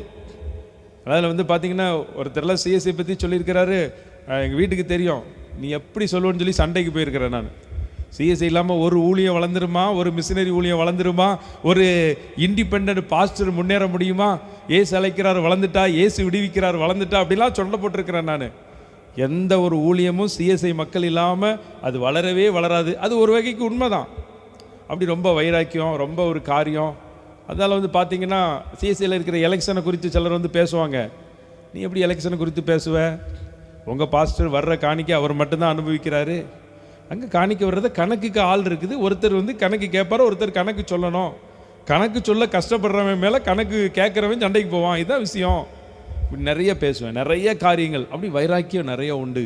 அதில் பார்த்தீங்கன்னா ஒருத்தரெல்லாம் சிஎஸ்ஐ பற்றி சொல்லியிருக்கிறாரு, எங்கள் வீட்டுக்கு தெரியும், நீ எப்படி சொல்லுவேன்னு சொல்லி சண்டைக்கு போயிருக்கிறேன் நான். சிஎஸ்ஐ இல்லாமல் ஒரு ஊழியம் வளர்ந்துருமா, ஒரு மிஷினரி ஊழியம் வளர்ந்துருமா, ஒரு இண்டிபெண்ட் பாஸ்டர் முன்னேற முடியுமா, ஏசு அழைக்கிறார் வளர்ந்துட்டா, ஏசு விடுவிக்கிறார் வளர்ந்துட்டா, அப்படிலாம் சொல்ல போட்டிருக்கிறேன் நான். எந்த ஒரு ஊழியமும் சிஎஸ்ஐ மக்கள் இல்லாமல் அது வளரவே வளராது. அது ஒரு வகைக்கு உண்மைதான். அப்படி ரொம்ப வைராக்கியம், ரொம்ப ஒரு காரியம். அதனால் பார்த்தீங்கன்னா சிஎஸ்ஐயில் இருக்கிற எலெக்ஷனை குறித்து சிலர் பேசுவாங்க. நீ எப்படி எலெக்ஷனை குறித்து பேசுவ? உங்கள் பாஸ்டர் வர்ற காணிக்கை அவர் மட்டும்தான் அனுபவிக்கிறாரு. அங்கே காணிக்க வர்றத கணக்குக்கு ஆள் இருக்குது. ஒருத்தர் கணக்கு கேட்பார், ஒருத்தர் கணக்கு சொல்லணும். கணக்கு சொல்ல கஷ்டப்படுறவன் மேலே கணக்கு கேட்குறவன் சண்டைக்கு போவான். இதுதான் விஷயம். இப்படி நிறைய பேசுவேன், நிறைய காரியங்கள். அப்படி வைராக்கியம் நிறைய உண்டு.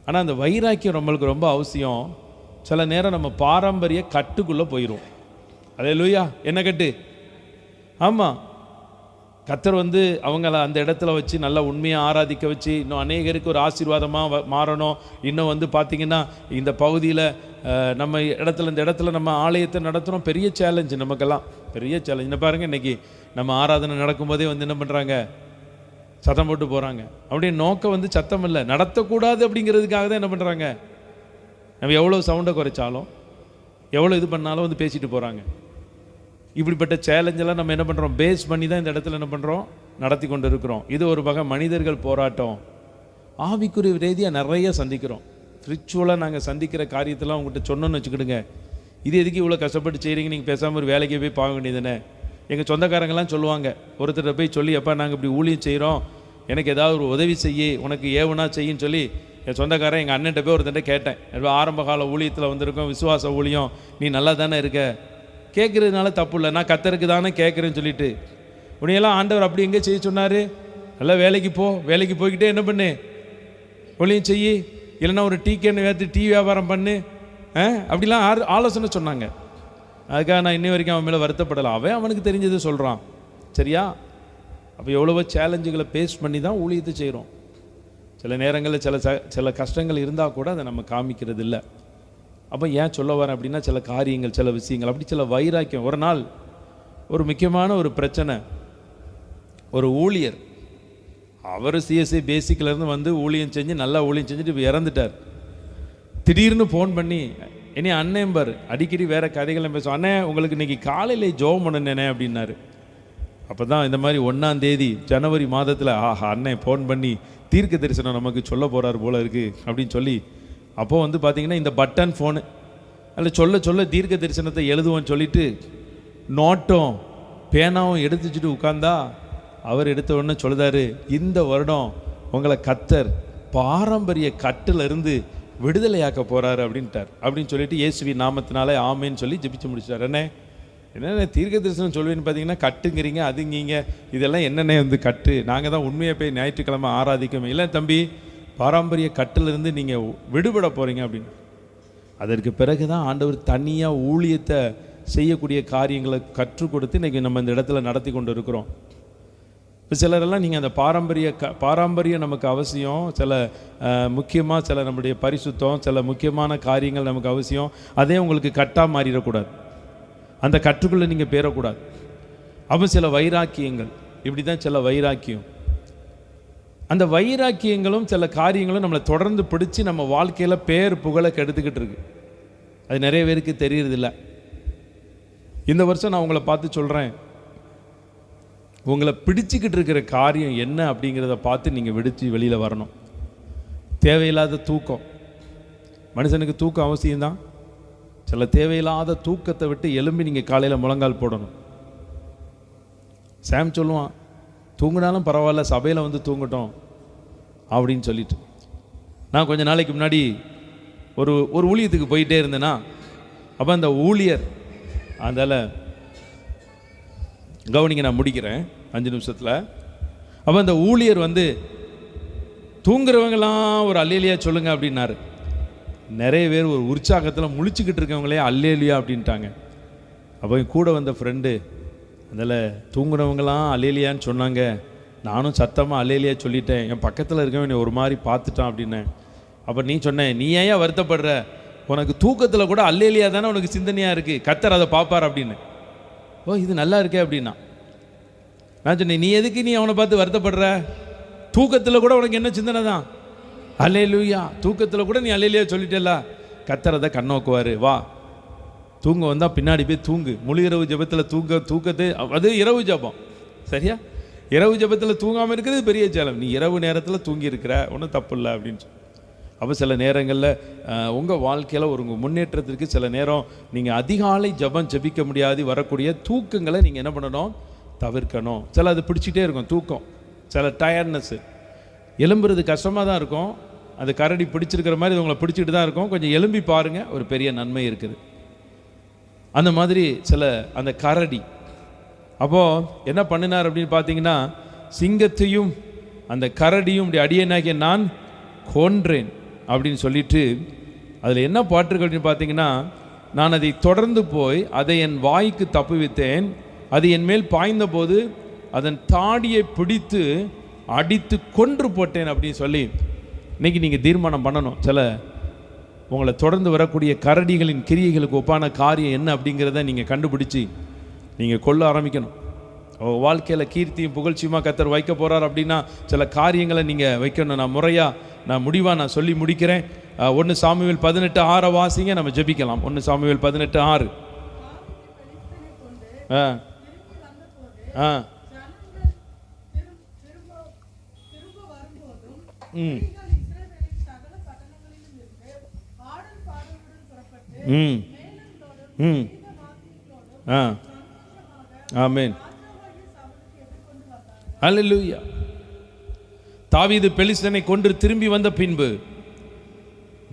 ஆனால் அந்த வைராக்கியம் நம்மளுக்கு ரொம்ப அவசியம். சில நேரம் நம்ம பாரம்பரிய கட்டுக்குள்ளே போயிடும். அல்லேலூயா. என்ன கட்டு? ஆமாம், கர்த்தர் அவங்கள அந்த இடத்துல வச்சு நல்லா உண்மையாக ஆராதிக்க வச்சு இன்னும் அநேகருக்கு ஒரு ஆசீர்வாதமாக மாறணும். இன்னும் பார்த்தீங்கன்னா இந்த பகுதியில் நம்ம இந்த இடத்துல நம்ம ஆலயத்தை நடத்துகிறோம். பெரிய சேலஞ்சு நமக்கெல்லாம், பெரிய சேலஞ்ச். என்ன பாருங்கள், இன்றைக்கி நம்ம ஆராதனை நடக்கும்போதே என்ன பண்ணுறாங்க, சத்தம் போட்டு போகிறாங்க. அப்படியே நோக்கம் சத்தம் இல்லை, நடத்தக்கூடாது அப்படிங்கிறதுக்காக தான் என்ன பண்ணுறாங்க. நம்ம எவ்வளோ சவுண்டை குறைச்சாலும் எவ்வளோ இது பண்ணாலும் பேசிட்டு போகிறாங்க. இப்படிப்பட்ட சேலஞ்செல்லாம் நம்ம என்ன பண்ணுறோம், பேஸ் பண்ணி தான் இந்த இடத்துல என்ன பண்ணுறோம், நடத்தி கொண்டு இருக்கிறோம். இது ஒரு வகை மனிதர்கள் போராட்டம். ஆவிக்குரிய ரீதியாக நிறைய சந்திக்கிறோம். ஸ்பிரிச்சுவலாக நாங்கள் சந்திக்கிற காரியத்தெல்லாம் உங்கள்கிட்ட சொன்னோன்னு வச்சுக்கிடுங்க. இது எதுக்கு இவ்வளோ கஷ்டப்பட்டு செய்கிறீங்க, நீங்கள் பேசாமல் ஒரு வேலைக்கே போய் பார்க்க வேண்டியதுன்னு. எங்கள் சொந்தக்காரங்கெல்லாம் சொல்லுவாங்க, ஒருத்தர் போய் சொல்லி, எப்போ நாங்கள் இப்படி ஊழியம் செய்கிறோம், எனக்கு ஏதாவது ஒரு உதவி செய்ய, உனக்கு ஏவுனா செய்யின்னு சொல்லி என் சொந்தக்காரன் எங்கள் அண்ணன்ட்ட போய் ஒருத்தன்ட்ட கேட்டேன். ஆரம்ப கால ஊழியத்தில் வந்திருக்கோம், விசுவாச ஊழியம், நீ நல்லா தானே இருக்க, கேட்குறதுனால தப்பு இல்லை, நான் கர்த்தருக்கு தானே கேட்குறேன்னு சொல்லிட்டு. உன்னையெல்லாம் ஆண்டவர் அப்படி எங்கே செய்ய சொன்னார்? நல்லா வேலைக்கு போ, வேலைக்கு போய்கிட்டே என்ன பண்ணு, ஒளியும் செய்யி, இல்லைன்னா ஒரு டீ கேன் ஏற்றி டீ வியாபாரம் பண்ணு, அப்படிலாம் ஆலோசனை சொன்னாங்க. அதுக்காக நான் இன்னி வரைக்கும் அவன் மேலே வருத்தப்படலை. அவனுக்கு தெரிஞ்சது சொல்கிறான். சரியா? அப்போ எவ்வளவோ சேலஞ்சுகளை பேஸ் பண்ணி தான் ஊழியத்தை செய்கிறோம். சில நேரங்களில் சில கஷ்டங்கள் இருந்தால் கூட அதை நம்ம காமிக்கிறது இல்லை. அப்போ ஏன் சொல்ல வரேன் அப்படின்னா, சில காரியங்கள், சில விஷயங்கள், அப்படி சில வைராக்கியம். ஒரு நாள் ஒரு முக்கியமான ஒரு பிரச்சனை. ஒரு ஊழியர், அவர் சிஎஸ்சி பேசிக்லேருந்து வந்து ஊழியம் செஞ்சு நல்லா ஊழியம் செஞ்சுட்டு இப்போ இறந்துட்டார். திடீர்னு ஃபோன் பண்ணி இனி அண்ணேம்பர் அடிக்கடி வேறு கதைகளை பேசுவோம். அண்ணே உங்களுக்கு இன்றைக்கி காலையில் ஜோம் பண்ணனே அப்படின்னாரு. அப்போ தான் இந்த மாதிரி 1ஆம் தேதி ஜனவரி மாதத்தில் அண்ணன் ஃபோன் பண்ணி தீர்க்க தரிசனம் நமக்கு சொல்ல போகிறார் போல இருக்குது அப்படின்னு சொல்லி, அப்போது வந்து பார்த்திங்கன்னா இந்த பட்டன் ஃபோனு அதில் சொல்ல தீர்க்க தரிசனத்தை எழுதுவோன்னு சொல்லிவிட்டு நோட்டும் பேனாவும் எடுத்து வச்சுட்டு உட்கார்ந்தா, அவர் எடுத்த உடனே சொல்லுதாரு, இந்த வருடம் உங்களை கத்தர் பாரம்பரிய கட்டிலிருந்து விடுதலையாக்க போகிறாரு அப்படின்ட்டார். அப்படின்னு சொல்லிட்டு இயேசுவி நாமத்தினாலே ஆமேன்னு சொல்லி ஜெபிச்சு முடிச்சார். என்னென்ன தீர்க்க தரிசனம் சொல்லுவேன்னு பார்த்தீங்கன்னா, கட்டுங்கிறீங்க, அதுங்கிங்க, இதெல்லாம் என்னென்ன வந்து கட்டு, நாங்கள் தான் உண்மையை போய் ஞாயிற்றுக்கிழமை ஆராதிக்கணும். இல்லை தம்பி, பாரம்பரிய கட்டிலிருந்து நீங்கள் விடுபட போகிறீங்க அப்படின்னு. அதற்கு பிறகு தான் ஆண்டவர் தனியாக ஊழியத்தை செய்யக்கூடிய காரியங்களை கற்றுக் கொடுத்து இன்றைக்கி நம்ம இந்த இடத்துல நடத்தி கொண்டு இருக்கிறோம். இப்போ சிலரெல்லாம் நீங்கள் அந்த பாரம்பரியம் நமக்கு அவசியம், சில முக்கியமாக சில நம்முடைய பரிசுத்தம், சில முக்கியமான காரியங்கள் நமக்கு அவசியம். அதே உங்களுக்கு கட்டாக மாறிடக்கூடாது, அந்த கற்றுக்குள்ளே நீங்கள் பேரக்கூடாது. அப்போ சில வைராக்கியங்கள், இப்படி தான் சில வைராக்கியம். அந்த வைராக்கியங்களும் சில காரியங்களும் நம்மளை தொடர்ந்து பிடிச்சி நம்ம வாழ்க்கையில் பேர் புகழை கெடுத்துக்கிட்டு இருக்கு. அது நிறைய பேருக்கு தெரியறதில்ல. இந்த வருஷம் நான் உங்களை பார்த்து சொல்கிறேன், உங்களை பிடிச்சிக்கிட்டு இருக்கிற காரியம் என்ன அப்படிங்கிறத பார்த்து நீங்கள் வெடித்து வெளியில் வரணும். தேவையில்லாத தூக்கம், மனுஷனுக்கு தூக்கம் அவசியம்தான். சில தேவையில்லாத தூக்கத்தை விட்டு எழும்பி நீங்கள் காலையில் முழங்கால் போடணும். சாம் சொல்லுவான், தூங்கினாலும் பரவாயில்ல, சபையில் வந்து தூங்கட்டும் அப்படின்னு சொல்லிட்டு. நான் கொஞ்சம் நாளைக்கு முன்னாடி ஒரு ஊழியத்துக்கு போயிட்டே இருந்தேன்னா, அப்போ அந்த ஊழியர், அதில் கவனிங்க, நான் முடிக்கிறேன் 5 நிமிஷத்தில். அப்போ அந்த ஊழியர் வந்து தூங்குறவங்களாம் ஒரு அல்லேலியா சொல்லுங்க அப்படின்னாரு. நிறைய பேர் ஒரு உற்சாகத்தில் முழிச்சுக்கிட்டு இருக்கவங்களே அல்லேலியா அப்படின்ட்டாங்க. அப்போ கூட வந்த ஃப்ரெண்டு, அதில் தூங்குறவங்களாம் அல்லேலியான்னு சொன்னாங்க, நானும் சத்தமாக அல்லேலியா சொல்லிட்டேன். என் பக்கத்தில் இருக்கவன் ஒரு மாதிரி பார்த்துட்டான் அப்படின்னேன். அப்போ நீ சொன்னேன், நீ ஏன் வருத்தப்படுற, உனக்கு தூக்கத்தில் கூட அல்லேலியா தானே உனக்கு சிந்தனையாக இருக்குது, கர்த்தர் அதை பார்ப்பார் அப்படின்னு. ஓ, இது நல்லா இருக்கே அப்படின்னா. நான் சொன்னேன், நீ எதுக்கு நீ அவனை பார்த்து வருத்தப்படுற, தூக்கத்தில் கூட உனக்கு என்ன சிந்தனை தான், அல்லேலூயா, தூக்கத்தில் கூட நீ அல்லேலூயா சொல்லிட்டேல்ல, கர்த்தர் அதை கண்ணோக்குவார். வா, தூங்க வந்தால் பின்னாடி போய் தூங்கு. முழு இரவு ஜபத்தில் தூக்கத்தை, அது இரவு ஜபம், சரியா? இரவு ஜபத்தில் தூங்காமல் இருக்கிறது பெரிய ஜலம். நீ இரவு நேரத்தில் தூங்கி இருக்கிற, ஒன்றும் தப்பு இல்லை அப்படின்னு சொல்லி. அப்போ சில நேரங்களில் உங்கள் வாழ்க்கையில் உங்கள் முன்னேற்றத்திற்கு சில நேரம் நீங்கள் அதிகாலை ஜபிக்க முடியாது வரக்கூடிய தூக்கங்களை நீங்கள் என்ன பண்ணணும், தவிர்க்கணும். சில அது பிடிச்சிட்டே இருக்கும் தூக்கம், சில டயர்ட்னஸ்ஸு, எலும்புறது கஷ்டமாக தான் இருக்கும். அது கரடி பிடிச்சிருக்கிற மாதிரி இது உங்களை பிடிச்சிட்டு தான் இருக்கும். கொஞ்சம் எலும்பி பாருங்கள், ஒரு பெரிய நன்மை இருக்குது. அந்த மாதிரி சில அந்த கரடி அப்போது என்ன பண்ணினார் அப்படின்னு பார்த்தீங்கன்னா, சிங்கத்தையும் அந்த கரடியும் இப்படி அடியேனாகிய நான் கொன்றேன் அப்படின்னு சொல்லிட்டு, அதில் என்ன பாட்டிருக்கு அப்படின்னு பார்த்தீங்கன்னா, நான் அதை தொடர்ந்து போய் அதை என் வாய்க்கு தப்புவித்தேன், அது என் மேல் பாய்ந்த போது அதன் தாடியை பிடித்து அடித்து கொன்று போட்டேன் அப்படின்னு சொல்லி இன்றைக்கி நீங்கள் தீர்மானம் பண்ணணும். சில உங்களை தொடர்ந்து வரக்கூடிய கரடிகளின் கிரியைகளுக்கு ஒப்பான காரியம் என்ன அப்படிங்கிறத நீங்கள் கண்டுபிடிச்சி நீங்கள் கொள்ள ஆரம்பிக்கணும். வாழ்க்கையில் கீர்த்தியும் புகழ்ச்சியுமா கர்த்தர் வைக்க போகிறார் அப்படின்னா சில காரியங்களை நீங்கள் வைக்கணும். நான் முடிவாக சொல்லி முடிக்கிறேன். 1 சாமுவேல் 18:6 வாசிங்க, நம்ம ஜெபிக்கலாம். 1 சாமுவேல் 18:6. ஆமென், அல்லேலூயா. தாவீது பெலிஸ்தனை கொன்று திரும்பி வந்த பின்பு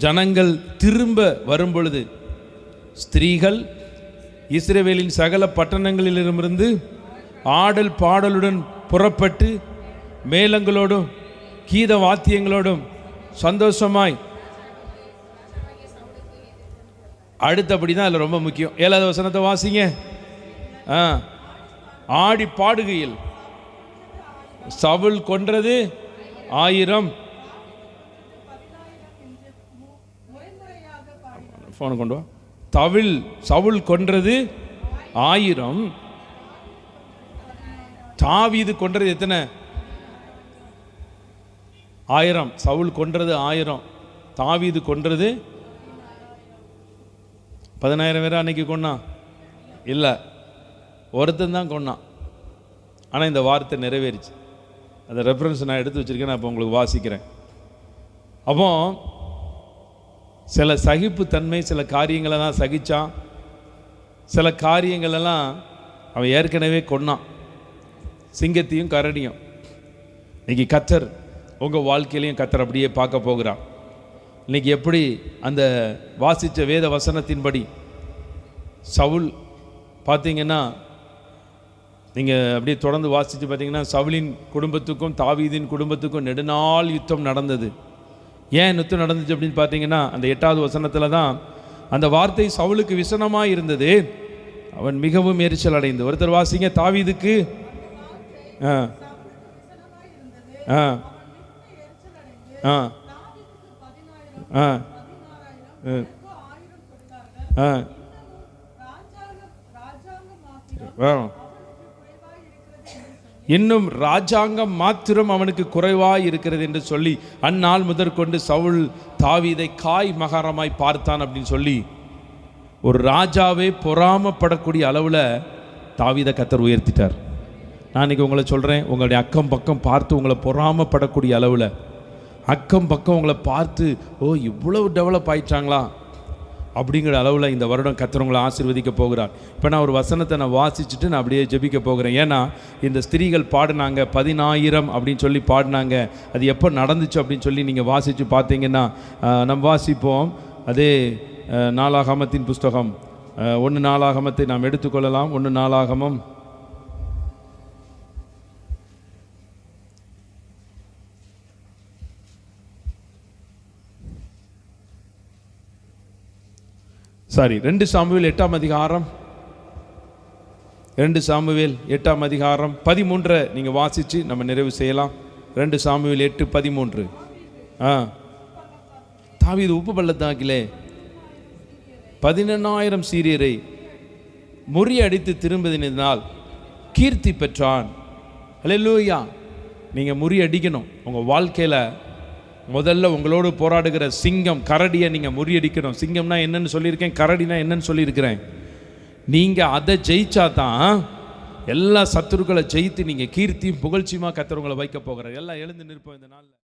ஜனங்கள் திரும்ப வரும் பொழுது ஸ்திரீகள் இஸ்ரவேலின் சகல பட்டணங்களிலிருந்து ஆடல் பாடலுடன் புறப்பட்டு மேளங்களோடும் கீத வாத்தியங்களோடும் சந்தோஷமாய். அடுத்தபடி தான் அதில் ரொம்ப முக்கியம். 7வது வசனத்தை வாசிங்க. ஆடி பாடுகையில் சவுல் கொன்றது 1000. போன கொண்டு வா. சவுல் கொன்றது 1000. தாவீது கொன்றது எத்தனை? 1000. சவுல் கொன்றது 1000, தாவீது கொன்றது 10000 பேர் அன்னைக்கு கொன்னான் இல்லை, ஒருத்தன் தான் கொன்னான். ஆனால் இந்த வார்த்தை நிறைவேறிச்சு. அந்த ரெஃபரன்ஸ் நான் எடுத்து வச்சுருக்கேன், நான் இப்போ உங்களுக்கு வாசிக்கிறேன். அப்போ சில சகிப்புத்தன்மை, சில காரியங்களை தான் சகித்தான், சில காரியங்களெல்லாம் அவன் ஏற்கனவே கொன்னான், சிங்கத்தையும் கரடியும். இன்னைக்கு கத்தர் உங்கள் வாழ்க்கையிலையும் கத்தர் அப்படியே பார்க்க போகிறான். இன்றைக்கி எப்படி அந்த வாசித்த வேத வசனத்தின்படி சவுல் பார்த்தீங்கன்னா, நீங்கள் அப்படியே தொடர்ந்து வாசித்து பார்த்தீங்கன்னா, சவுலின் குடும்பத்துக்கும் தாவீதின் குடும்பத்துக்கும் நெடுநாள் யுத்தம் நடந்தது. ஏன் யுத்தம் நடந்துச்சு அப்படின்னு பார்த்தீங்கன்னா, அந்த 8வது வசனத்தில் தான் அந்த வார்த்தை சவுலுக்கு விசனமாக இருந்தது, அவன் மிகவும் எரிச்சல் அடைந்து. ஒருத்தர் வாசிங்க. தாவீதுக்கு இன்னும் ராஜாங்கம் மாத்திரம் அவனுக்கு குறைவாய் இருக்கிறது என்று சொல்லி அந்நாள் முதற்கொண்டு சவுல் தாவீதை காய் மகாரமாய் பார்த்தான் அப்படின்னு சொல்லி ஒரு ராஜாவே பொறாமப்படக்கூடிய அளவில் தாவீதை கத்தர் உயர்த்திட்டார். நான் இன்றைக்கி உங்களை சொல்கிறேன், உங்களுடைய அக்கம் பக்கம் பார்த்து உங்களை பொறாமப்படக்கூடிய அளவில், அக்கம் பக்கம் உங்களை பார்த்து ஓ இவ்வளவு டெவலப் ஆயிட்டாங்களா அப்படிங்கிற அளவில் இந்த வருடம் கர்த்தர் உங்களை ஆசீர்வதிக்க போகிறார். இப்போ நான் ஒரு வசனத்தை நான் வாசிச்சுட்டு நான் அப்படியே ஜெபிக்க போகிறேன். ஏன்னா இந்த ஸ்திரீகள் பாடினாங்க 10000 அப்படின்னு சொல்லி பாடினாங்க. அது எப்போ நடந்துச்சு அப்படின்னு சொல்லி நீங்கள் வாசித்து பார்த்தீங்கன்னா, நம்ம வாசிப்போம். அதே நாளாகமத்தின் புஸ்தகம் 1 நாளாகமத்தை நாம் எடுத்துக்கொள்ளலாம். 1 நாளாகமம் சாரி 2 சாமுவேல் 8ஆம் அதிகாரம் 2 சாமுவேல் 8ஆம் அதிகாரம் 13 நீங்கள் வாசித்து நம்ம நிறைவு செய்யலாம். 2 சாமுவேல் 8:13. தாவீது உப்பு பள்ளத்தாக்கிலே 18000 சீரியரை முறியடித்து திரும்பினால் கீர்த்தி பெற்றான். அல்லேலூயா. நீங்கள் முறியடிக்கணும். உங்கள் வாழ்க்கையில் முதல்ல உங்களோடு போராடுகிற சிங்கம் கரடியை நீங்கள் முறியடிக்கணும். சிங்கம்னா என்னன்னு சொல்லியிருக்கேன், கரடினா என்னன்னு சொல்லியிருக்கிறேன். நீங்கள் அதை ஜெயிச்சா தான் எல்லா சத்துருக்களை ஜெயித்து நீங்கள் கீர்த்தியும் புகழ்ச்சியுமா கர்த்தர் உங்களை வைக்க போகிறார். எல்லாம் எழுந்து நிற்போம் இந்த நாளில்.